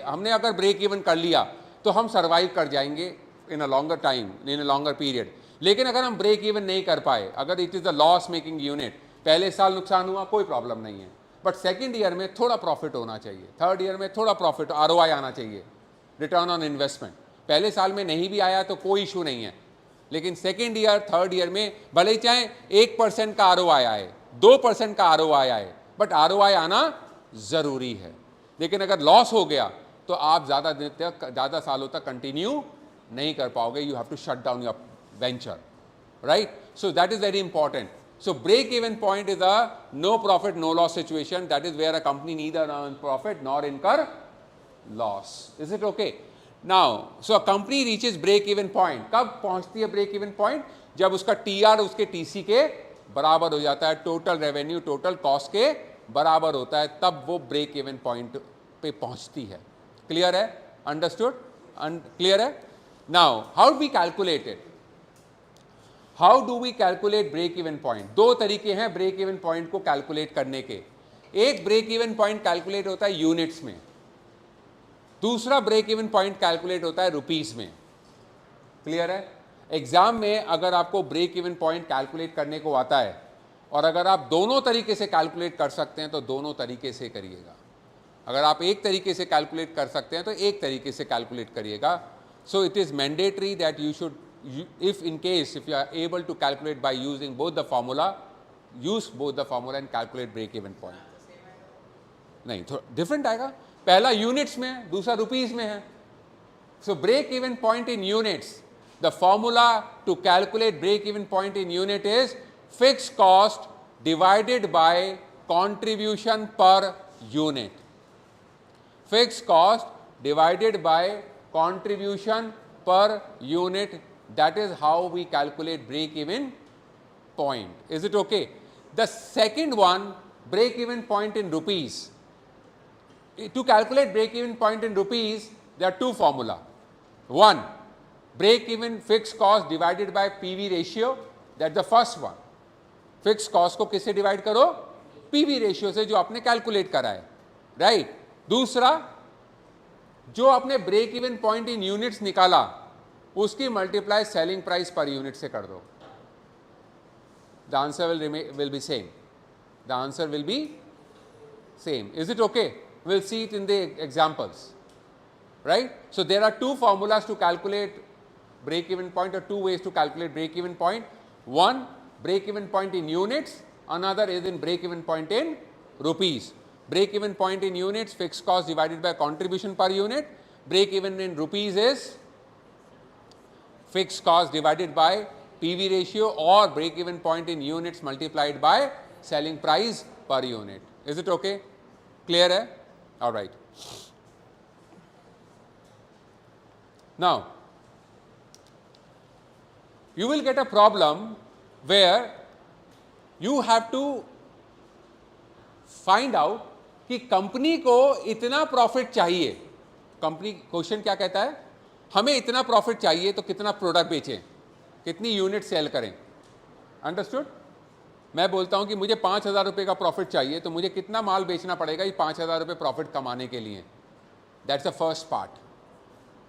हमने अगर ब्रेक इवन कर लिया तो हम सर्वाइव कर जाएंगे in a longer time, in a longer period. लेकिन अगर हम ब्रेक इवन नहीं कर पाए, अगर it is the loss making unit, पहले साल नुकसान हुआ कोई प्रॉब्लम नहीं है, बट सेकेंड ईयर में थोड़ा प्रॉफिट होना चाहिए, थर्ड ईयर में थोड़ा प्रॉफिट, ROI आना चाहिए, रिटर्न ऑन इन्वेस्टमेंट. पहले साल में नहीं भी आया तो कोई इशू नहीं है, लेकिन सेकेंड ईयर थर्ड ईयर में भले ही चाहे 1% का ROI आए, 2% का ROI आए, बट ROI आना ज़रूरी है. लेकिन अगर लॉस हो गया तो आप ज़्यादा सालों तक कंटिन्यू नहीं कर पाओगे. You have to shut down your venture, right? So that is very important. So break even point is a no profit no loss situation. That is where a company neither earn profit nor incur loss. Is it okay? Now, so a company reaches break even point. कब पहुंचती है break even point? जब उसका TR उसके TC के बराबर हो जाता है, टोटल रेवेन्यू टोटल कॉस्ट के बराबर होता है, तब वो ब्रेक इवन पॉइंट पे पहुंचती है. क्लियर है? अंडरस्टूड? क्लियर है? Now how do we calculate it? How do we calculate break even point? दो तरीके हैं ब्रेक इवन पॉइंट को कैलकुलेट करने के. एक ब्रेक इवन पॉइंट कैलकुलेट होता है यूनिट्स में, दूसरा ब्रेक इवन पॉइंट कैलकुलेट होता है रुपीस में. क्लियर है? एग्जाम में अगर आपको ब्रेक इवन पॉइंट कैलकुलेट करने को आता है, और अगर आप दोनों तरीके से कैलकुलेट कर सकते हैं तो दोनों तरीके से करिएगा. अगर आप एक तरीके से कैलकुलेट कर सकते हैं तो एक तरीके से कैलकुलेट करिएगा. So it is mandatory that you should, if in case if you are able to calculate by using both the formula, use both the formula and calculate break even point. नहीं, थोड़ा different आएगा. पहला units में है, दूसरा rupees में है. So break even point in units, the formula to calculate break even point in unit is fix cost divided by contribution per unit. Fix cost divided by contribution per unit. That is how we calculate break-even point. Is it okay? The second one, break-even point in rupees. To calculate break-even point in rupees, there are two formula. One, break-even fixed cost divided by PV ratio. That's the first one. Fixed cost को किससे divide करो? PV ratio से, जो आपने calculate करा है, right? दूसरा, जो आपने break-even point in units निकाला, उसकी multiply selling price per unit से कर दो. The answer will be same. The answer will be same. Is it okay? Will see it in the examples. right? So there are two formulas to calculate break even point, or two ways to calculate break even point. One, break even point in units, another is in break even point in rupees. Break even point in units, fixed cost divided by contribution per unit. Break even in rupees is fixed cost divided by PV ratio, or break even point in units multiplied by selling price per unit. Is it okay? Clear hai? All right. Now, you will get a problem where you have to find out कि company को इतना profit चाहिए. Company question क्या कहता है, हमें इतना profit चाहिए तो कितना प्रोडक्ट बेचें, कितनी यूनिट सेल करें. अंडरस्टूड? मैं बोलता हूं कि मुझे 5,000 रुपये का प्रॉफिट चाहिए तो मुझे कितना माल बेचना पड़ेगा ये 5,000 रुपये प्रॉफिट कमाने के लिए. That's the first part,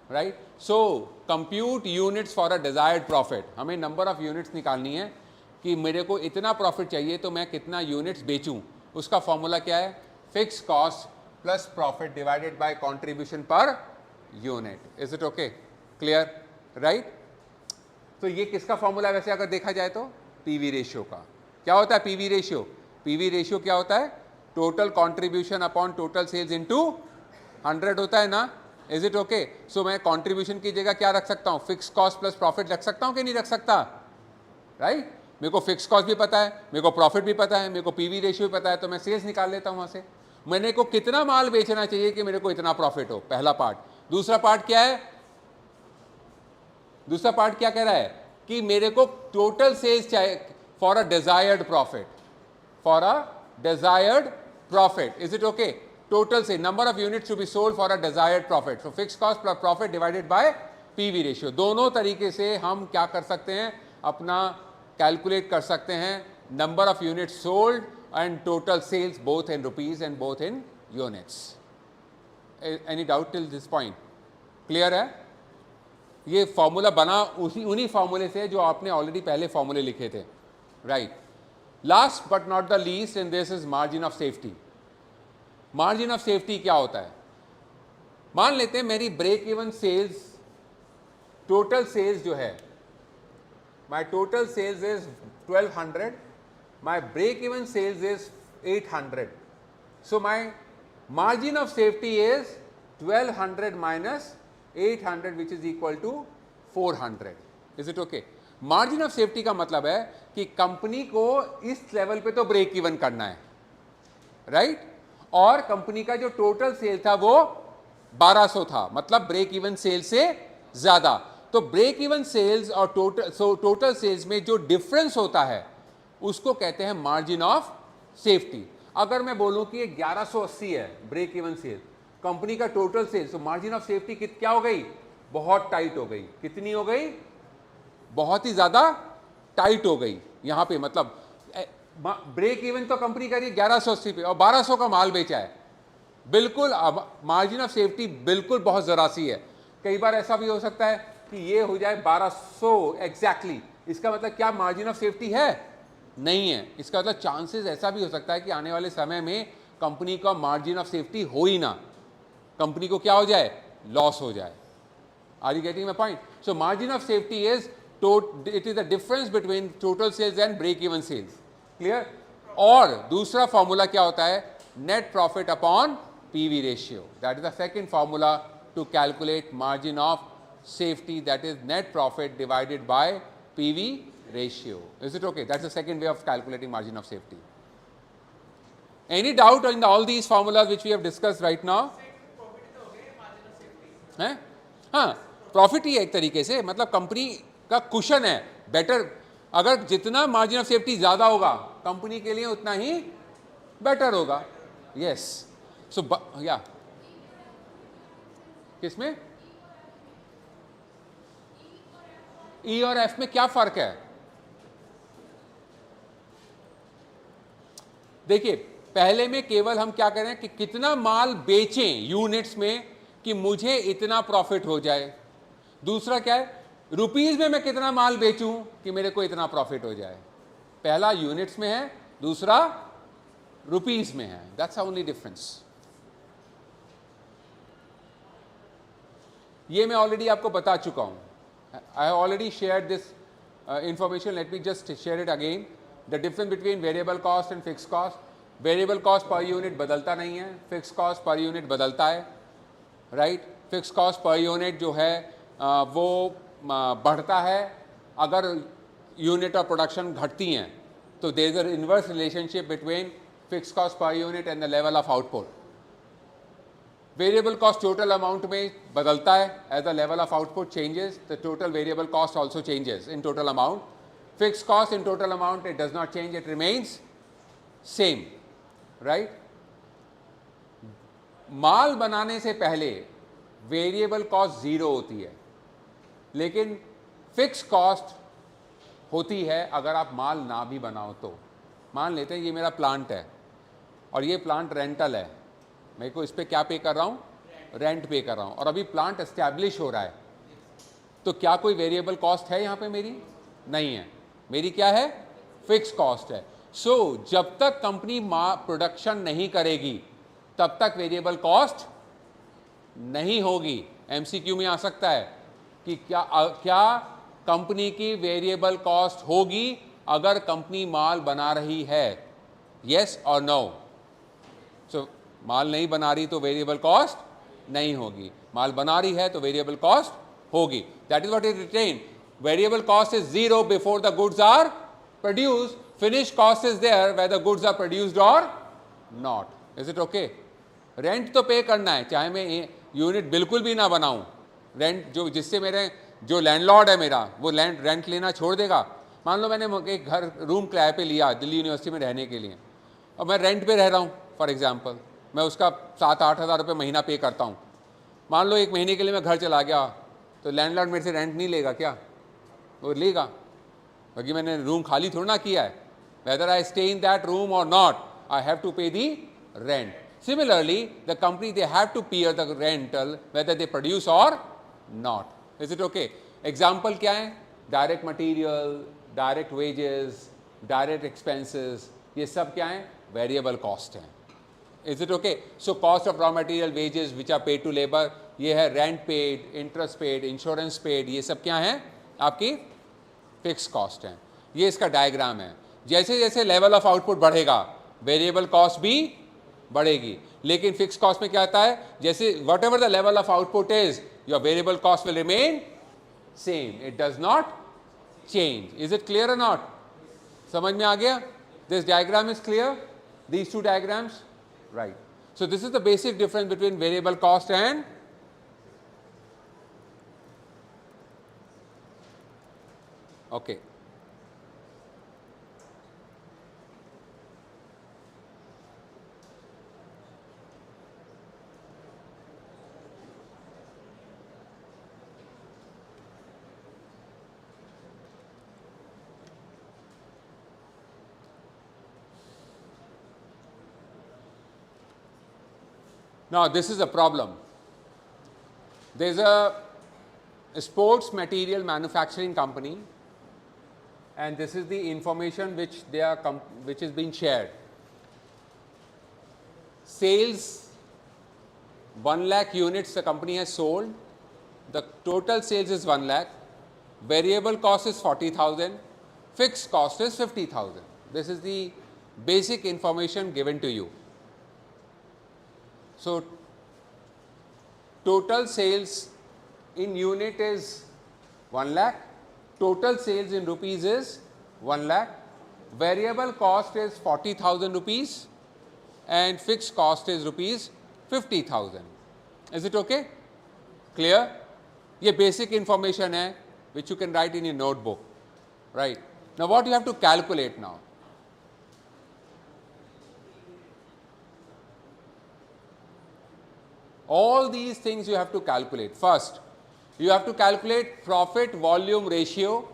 right? So compute units for a desired profit. हमें नंबर ऑफ यूनिट्स निकालनी है कि मेरे को इतना प्रॉफिट चाहिए तो मैं कितना यूनिट्स बेचूं. उसका फॉर्मूला क्या है? Fix cost plus profit divided by contribution per unit. Is it okay? Clear? Right? तो ये किसका फॉर्मूला वैसे अगर देखा जाए तो पीवी रेशियो का. क्या होता है पीवी रेशियो? पीवी रेशियो क्या होता है? Total contribution upon total sales into 100 होता है ना. Is it okay? सो मैं कंट्रीब्यूशन की जगह क्या रख सकता हूं? फिक्स कॉस्ट प्लस प्रॉफिट रख सकता हूं कि नहीं रख सकता? राइट? मेरे को फिक्स कॉस्ट भी पता है, मेरे को प्रॉफिट भी पता है, मेरे को पीवी रेशियो भी पता है, तो मैं सेल्स निकाल लेता हूं वहां से. मैंने को कितना माल बेचना चाहिए कि मेरे को इतना प्रॉफिट हो, पहला पार्ट. दूसरा पार्ट क्या है? दूसरा पार्ट क्या कह रहा है कि मेरे को टोटल सेल्स चाहिए for a desired profit, for a desired profit. Is it okay? Total से number of units to be sold for a desired profit. So fix cost plus profit divided by PV ratio. दोनों तरीके से हम क्या कर सकते हैं, अपना कैलकुलेट कर सकते हैं number of units sold and total sales both in rupees and both in units. Any doubt till this point? Clear है? ये फॉर्मूला बना उन्हीं फॉर्मूले से जो आपने ऑलरेडी पहले फॉर्मूले लिखे थे, right? Last but not the least in this is margin of safety. Margin of safety क्या होता है? मान लेते हैं मेरी break even sales, total sales जो है, my total sales is 1200, my break even sales is 800. So my margin of safety is 1200 minus 800 which is equal to 400. Is it okay? Margin of safety का मतलब है कि company को इस level पे तो ब्रेक इवन करना है, राइट? और कंपनी का जो टोटल सेल था वो 1200 था, मतलब ब्रेक इवन सेल से ज्यादा. तो ब्रेक इवन सेल्स और टोटल सेल्स में जो डिफरेंस होता है उसको कहते हैं मार्जिन ऑफ सेफ्टी. अगर मैं बोलूं कि ये 1180 है ब्रेक इवन सेल, कंपनी का टोटल सेल्स, तो मार्जिन ऑफ सेफ्टी क्या हो गई? बहुत टाइट हो गई. कितनी हो गई? बहुत ही ज्यादा टाइट हो गई. यहां पे मतलब ब्रेक इवन तो कंपनी करी 1180 पे और 1200 का माल बेचा है. बिल्कुल मार्जिन ऑफ सेफ्टी बिल्कुल बहुत जरा सी है. कई बार ऐसा भी हो सकता है कि ये हो जाए 1200 एग्जैक्टली. इसका मतलब क्या मार्जिन ऑफ सेफ्टी है? नहीं है. इसका मतलब चांसेस ऐसा भी हो सकता है कि आने वाले समय में कंपनी का मार्जिन ऑफ सेफ्टी हो ही ना, कंपनी को क्या हो जाए? लॉस हो जाए. Are you getting my point? So margin of safety is it is the difference between total sales and break even sales. Clear? और दूसरा फॉर्मूला क्या होता है? Net profit upon PV ratio. That is the second formula to calculate margin of safety, that is net profit divided by PV ratio. Is it okay? That's the second way of calculating margin of safety. Any doubt in all these formulas which we have discussed right now? है? हाँ, profit ही है एक तरीके से, मतलब company का cushion है. Better, अगर जितना मार्जिन ऑफ सेफ्टी ज्यादा होगा कंपनी के लिए उतना ही बेटर होगा. यस. सो या किसमें ई और एफ में क्या फर्क है? देखिए, पहले में केवल हम क्या करें कि कितना माल बेचें यूनिट्स में कि मुझे इतना प्रॉफिट हो जाए. दूसरा क्या है? रुपीज में मैं कितना माल बेचूं कि मेरे को इतना प्रॉफिट हो जाए. पहला यूनिट्स में है, दूसरा रुपीज में है. That's the only difference. ये मैं ऑलरेडी आपको बता चुका हूँ. I have already shared this information. Let me just share it again. The difference between variable cost and fixed cost. Variable cost per unit बदलता नहीं है, fixed cost per unit बदलता है, right? Fixed cost per unit जो है वो बढ़ता है अगर यूनिट ऑफ प्रोडक्शन घटती हैं, तो there is an inverse relationship between fixed cost per unit and the level of output. Variable cost total amount में बदलता है as the level of output changes, the total variable cost also changes in total amount. Fix cost in total amount it does not change, it remains same, right. माल बनाने से पहले variable cost zero होती है, लेकिन fix cost होती है अगर आप माल ना भी बनाओ तो. मान लेते हैं ये मेरा प्लांट है और ये प्लांट रेंटल है, मैं को इस पर क्या पे कर रहा हूँ, रेंट पे कर रहा हूँ, और अभी प्लांट एस्टैब्लिश हो रहा है, तो क्या कोई वेरिएबल कॉस्ट है यहाँ पे मेरी? नहीं है. मेरी क्या है? फिक्स कॉस्ट है. सो जब तक कंपनी प्रोडक्शन नहीं करेगी तब तक वेरिएबल कॉस्ट नहीं होगी. एमसीक्यू में आ सकता है कि क्या कंपनी की वेरिएबल कॉस्ट होगी अगर कंपनी माल बना रही है? यस और नो. सो माल नहीं बना रही तो वेरिएबल कॉस्ट नहीं होगी, माल बना रही है तो वेरिएबल कॉस्ट होगी. That is what is written. Variable cost is zero before the goods are produced, finish cost is there whether goods are produced और not. Is it okay? Rent तो pay करना है, चाहे मैं यूनिट बिल्कुल भी ना बनाऊं. रेंट जो जिससे मेरे जो लैंडलॉर्ड है मेरा, वो रेंट लेना छोड़ देगा. मान लो मैंने एक घर रूम किराए पे लिया दिल्ली यूनिवर्सिटी में रहने के लिए, और मैं रेंट पे रह रहा हूँ फॉर एग्जाम्पल, मैं उसका 7-8 हज़ार रुपये महीना पे करता हूँ. मान लो एक महीने के लिए मैं घर चला गया, तो लैंडलॉर्ड मेरे से रेंट नहीं लेगा क्या? वो लेगा, क्योंकि मैंने रूम खाली थोड़ा ना किया है. Whether I stay in that room और not, I have to pay the rent. Similarly the company they have to pay the rental whether they produce और not. Is it okay? Example क्या है? Direct material, direct wages, direct expenses, ये सब क्या है? Variable cost है. Is it okay? So cost of raw material, wages which are paid to labor, ये है rent paid, interest paid, insurance paid, ये सब क्या है? आपकी fixed cost है. ये इसका डायग्राम है. जैसे जैसे लेवल ऑफ आउटपुट बढ़ेगा वेरिएबल कॉस्ट भी बढ़ेगी, लेकिन फिक्स कॉस्ट में क्या आता है? जैसे what ever the level of output is, your variable cost will remain same, it does not change. Is it clear और नॉट? समझ में आ गया? This diagram is clear, these two diagrams. Right. So this is the basic difference between variable cost and okay. Now this is a problem. There is a sports material manufacturing company, and this is the information which which is being shared. Sales 1 lakh units the company has sold. The total sales is 1 lakh. Variable cost is 40,000. Fixed cost is 50,000. This is the basic information given to you. So total sales in unit is 1 lakh, total sales in rupees is 1 lakh, variable cost is 40,000 rupees and fixed cost is rupees 50,000. Is it okay? Clear? ये basic information है which you can write in your notebook, right? Now what you have to calculate now? All these things you have to calculate. First, you have to calculate profit volume ratio,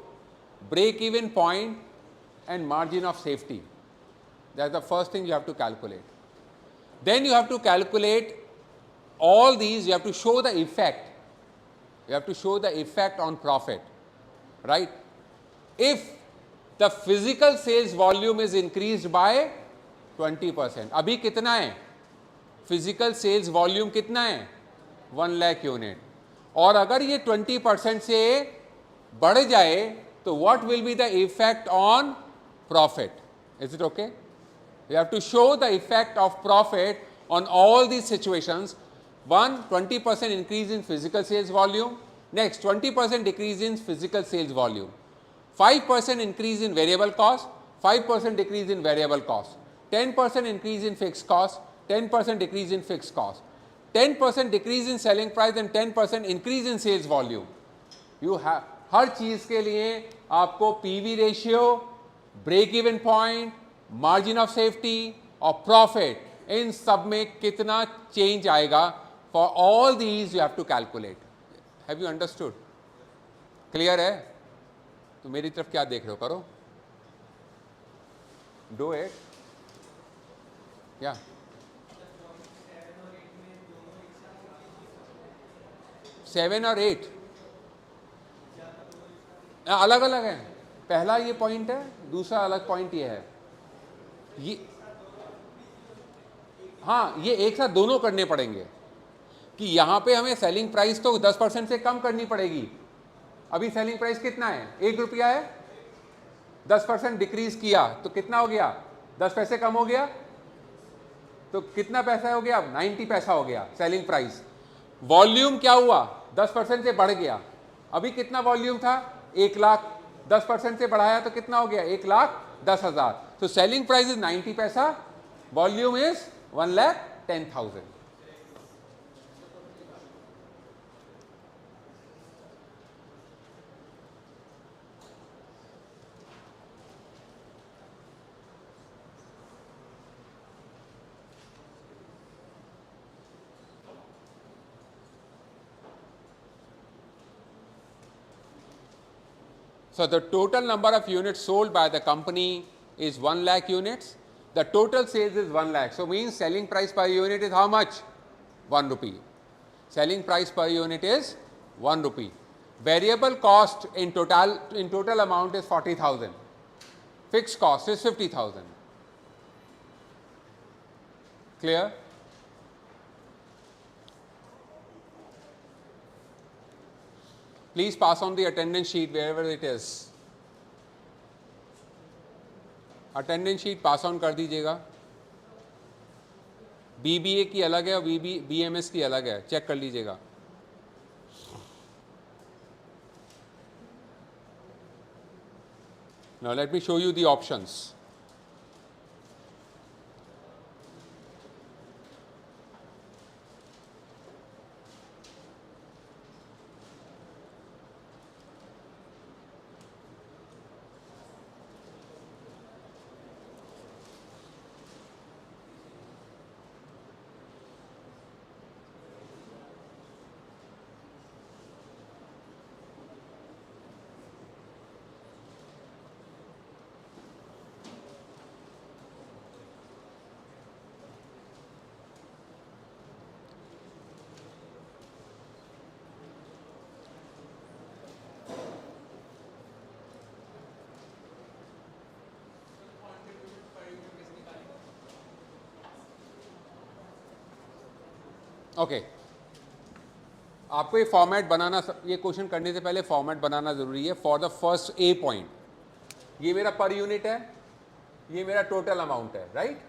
break even point and margin of safety. That's the first thing you have to calculate. Then you have to calculate all these, you have to show the effect. You have to show the effect on profit, right? If the physical sales volume is increased by 20%, अभी कितना है? Physical sales volume कितना है? 1 lakh unit. और अगर ये 20% से बढ़ जाए तो what will be the effect on profit? Is it okay? You have to show the effect of profit on all these situations. One, 20% increase in physical sales volume. Next, 20% decrease in physical sales volume. 5% increase in variable cost. 5% decrease in variable cost. 10% increase in fixed cost. 10% decrease in fixed cost. 10% decrease in selling price and 10% increase in sales volume. You have हर चीज के लिए आपको PV ratio, break even point, margin of safety और profit, इन सब में कितना चेंज आएगा, for all these you have to calculate. Have you understood? Clear है? तो मेरी तरफ क्या देख रहे हो? करो, डू इट. क्या 7 और 8 अलग अलग है. पहला ये पॉइंट है, दूसरा अलग पॉइंट ये है. ये हाँ, ये एक साथ दोनों करने पड़ेंगे कि यहां पे हमें सेलिंग प्राइस तो 10% से कम करनी पड़ेगी. अभी सेलिंग प्राइस कितना है? 1 रुपया है. 10% डिक्रीज किया तो कितना हो गया? 10 पैसे कम हो गया. तो कितना पैसा हो गया? 90 पैसा हो गया सेलिंग प्राइस. वॉल्यूम क्या हुआ? 10% से बढ़ गया. अभी कितना वॉल्यूम था? 1 लाख. 10% से बढ़ाया तो कितना हो गया? 1,10,000. तो सेलिंग प्राइस इज 90 पैसा, volume is 1,10,000. So the total number of units sold by the company is 1 lakh units. The total sales is 1 lakh. So means selling price per unit is how much? 1 rupee. Selling price per unit is 1 rupee. Variable cost in total amount is 40,000. Fixed cost is 50,000. Clear? Please pass on the attendance sheet wherever it is. Attendance sheet pass on कर दीजिएगा. BBA की अलग है और BMS की अलग है, check कर लीजिएगा. Now let me show you the options. Okay, आपको ये फॉर्मेट बनाना, ये क्वेश्चन करने से पहले फॉर्मेट बनाना ज़रूरी है. For the first A point, ये मेरा पर यूनिट है, ये मेरा टोटल अमाउंट है, राइट?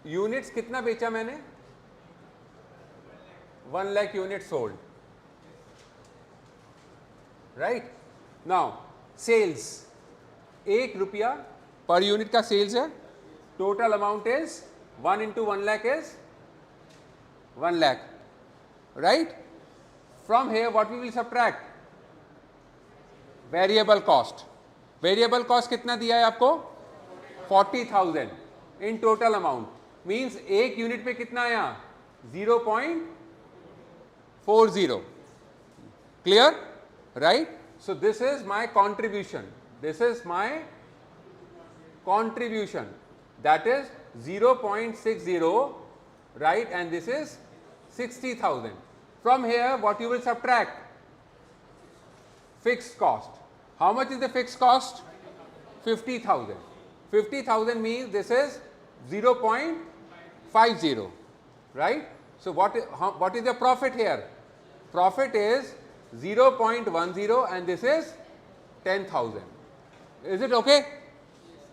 यूनिट्स कितना बेचा मैंने? 1 lakh unit sold, right? Now sales 1 रुपया पर यूनिट का सेल्स है. Total amount is 1 into 1 lakh is 1 lakh, right? From here what we will subtract? Variable cost. Variable cost कितना दिया है आपको? 40,000 in total amount. Means एक यूनिट पे कितना आया? 0.40. Clear? Right? So this is my contribution. This is my contribution. That is 0.60. Right, and this is 60,000. From here what you will subtract? Fixed cost. How much is the fixed cost? 50,000. 50,000 means this is 0.50, right? So what is the profit here? profit is 0.10 and this is 10,000. Is it okay?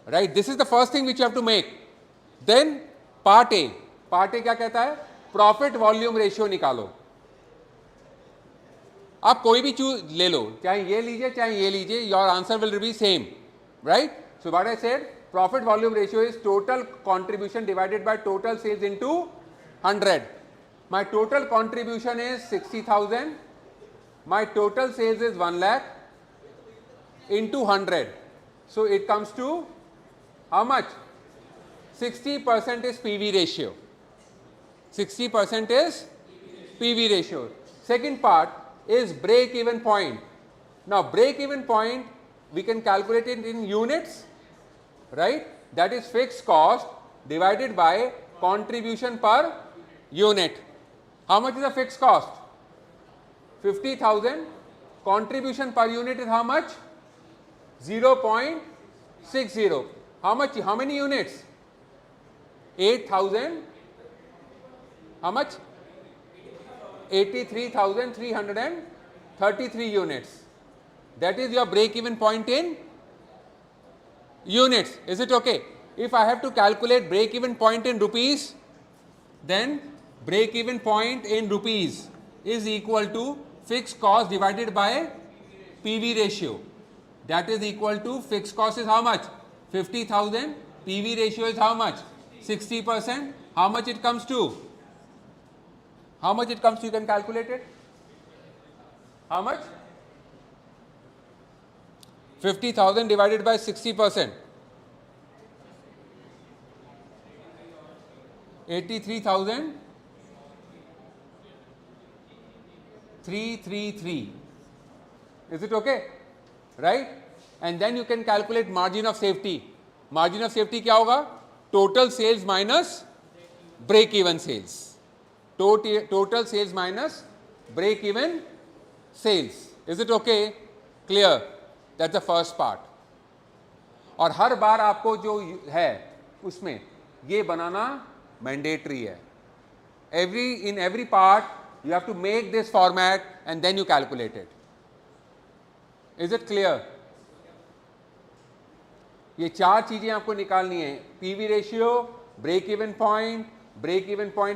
Right, this is the first thing which you have to make. Then part A. Part A क्या कहता है? Profit volume ratio निकालो. आप कोई भी choose ले लो, चाहे ये लीजिए चाहे ये लीजिए, your answer will be same, right? So what I said, profit volume ratio is total contribution divided by total sales into 100. My total contribution is 60,000. My total sales is 1 lakh into 100. So it comes to how much? 60% is PV ratio. 60% is PV ratio. Second part is break even point. Now break even point we can calculate it in units, right? That is fixed cost divided by contribution per unit. How much is the fixed cost? 50,000. Contribution per unit is how much? 0.60. How much? How many units? 8,000. How much? 83,333 units. That is your break even point in units. Is it okay? If I have to calculate break even point in rupees, then break even point in rupees is equal to fixed cost divided by PV ratio. That is equal to fixed cost is how much? 50,000. PV ratio is how much? 60%. How much it comes to? How much it comes to? You can calculate it. How much? 50,000 divided by 60%. 83,333. Is it okay? Right? And then you can calculate margin of safety. Margin of safety क्या होगा? Total sales minus break even sales. Total sales minus break even sales. Is it okay? Clear? That's the first part. और हर बार आपको जो है उसमें ये बनाना mandatory है. In every part you have to make this format and then you calculate it. Is it clear? ये चार चीजें आपको निकालनी है. PV ratio, break even point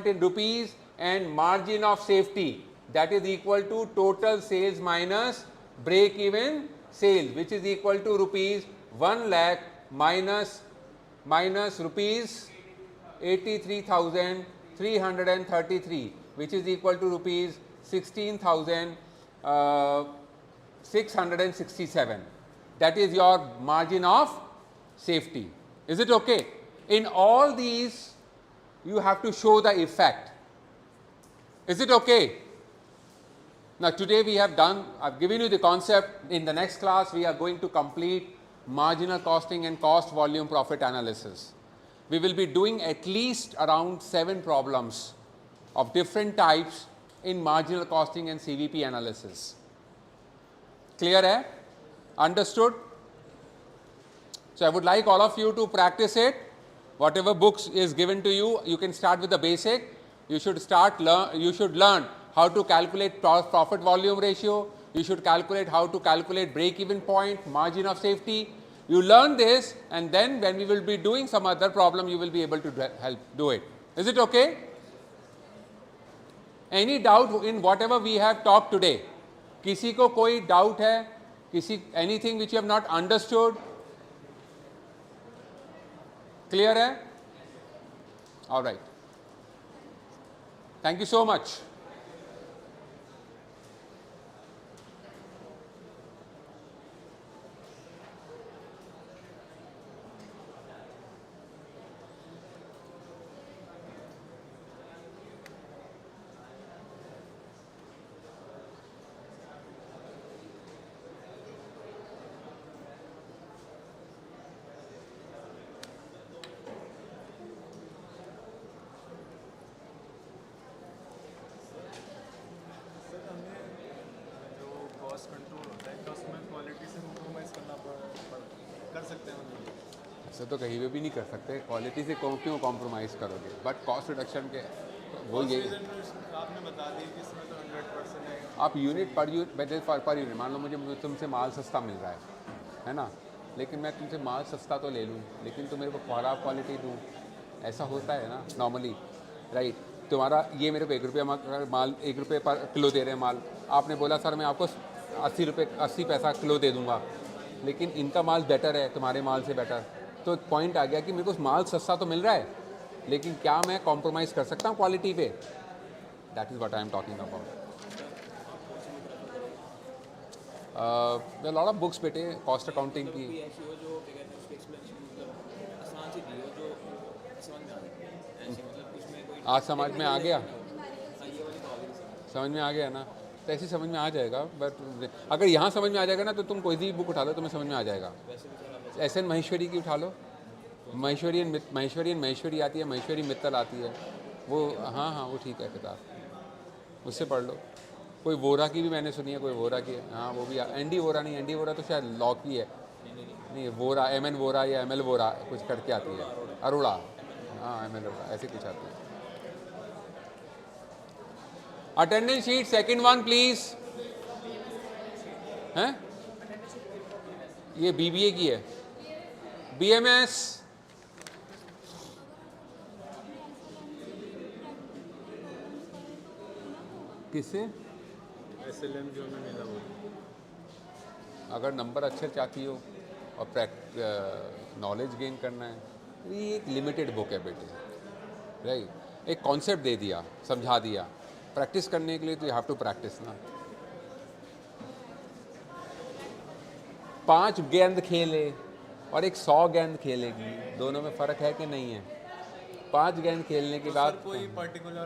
in rupees and margin of safety. That is equal to total sales minus break even sales, which is equal to rupees 1 lakh minus rupees 83,333, which is equal to rupees 16,667. That is your margin of safety. Is it okay? In all these you have to show the effect. Is it okay? Now today we have done, I've given you the concept. In the next class we are going to complete marginal costing and cost volume profit analysis. We will be doing at least around 7 problems of different types in marginal costing and CVP analysis. Clear hai? Understood? So I would like all of you to practice it. Whatever books is given to you, you can start with the basic. You should learn how to calculate profit volume ratio. You should calculate how to calculate break even point, margin of safety. You learn this, and then when we will be doing some other problem, you will be able to help do it. Is it okay? Any doubt in whatever we have talked today? किसी को कोई doubt है? Anything which you have not understood? Clear hai? All right. Thank you so much. ऐसा तो कहीं भी नहीं कर सकते. क्वालिटी से क्यों कॉम्प्रोमाइज़ करोगे? बट कॉस्ट रिडक्शन के वो ये आपने बता दी कि इसमें तो 100% है। आप यूनिट पर यूनिट मान लो मुझे तुमसे माल सस्ता मिल रहा है ना, लेकिन मैं तुमसे माल सस्ता तो ले लूँ लेकिन तुम मेरे को ख़राब क्वालिटी दूँ, ऐसा होता है ना नॉर्मली, राइट। तुम्हारा ये मेरे को 1 रुपया माल 1 रुपये पर किलो दे रहे हैं माल, आपने बोला सर मैं आपको 80 पैसा किलो दे दूँगा, लेकिन इनका माल बेटर है तुम्हारे माल से बेटर, तो पॉइंट आ गया कि मेरे को माल सस्ता तो मिल रहा है लेकिन क्या मैं कॉम्प्रोमाइज़ कर सकता हूँ क्वालिटी पे? That is what I am talking about. Lot of books बेटे कॉस्ट अकाउंटिंग की। कोई ऐसी हो जो क्या कहते हैं उसकी एक्सप्लेनेशन मतलब आसान सी दी हो जो समझ में आ जाए, ऐसे मतलब उसमें कोई आज समझ में आ गया, हाँ ये वाली तो आ गई समझ में आ गया ना, तो ऐसे समझ में आ जाएगा। बट अगर यहाँ समझ में आ जाएगा ना तो तुम कोई भी बुक उठा लो तुम्हें समझ में आ जाएगा। एस एन महेश्वरी की उठा लो, महेश्वरी आती है, महेश्वरी मित्तल आती है, वो हाँ वो ठीक है किताब, उससे पढ़ लो। कोई वोरा की भी मैंने सुनी है, कोई वोरा की है, हाँ वो भी एंडी वोरा नहीं, एंडी वोरा तो शायद लॉ की है, नहीं वोरा MN वोरा या ML वोरा कुछ करके आती है, अरोड़ा, हाँ ML अरोड़ा ऐसे कुछ आती है। Attendance sheet second one please, हैं ये BBA की है, BMS किससे? SLM जो हमें मिला वो। अगर नंबर अच्छे चाहती हो और नॉलेज गेन करना है, ये एक लिमिटेड बुक है बेटे, राइट। एक कॉन्सेप्ट दे दिया, समझा दिया, प्रैक्टिस करने के लिए तो यू हैव टू प्रैक्टिस ना। 5 गेंद खेले और एक 100 गेंद खेलेगी, दोनों में फ़र्क है कि नहीं है? 5 गेंद खेलने के बाद कोई पर्टिकुलर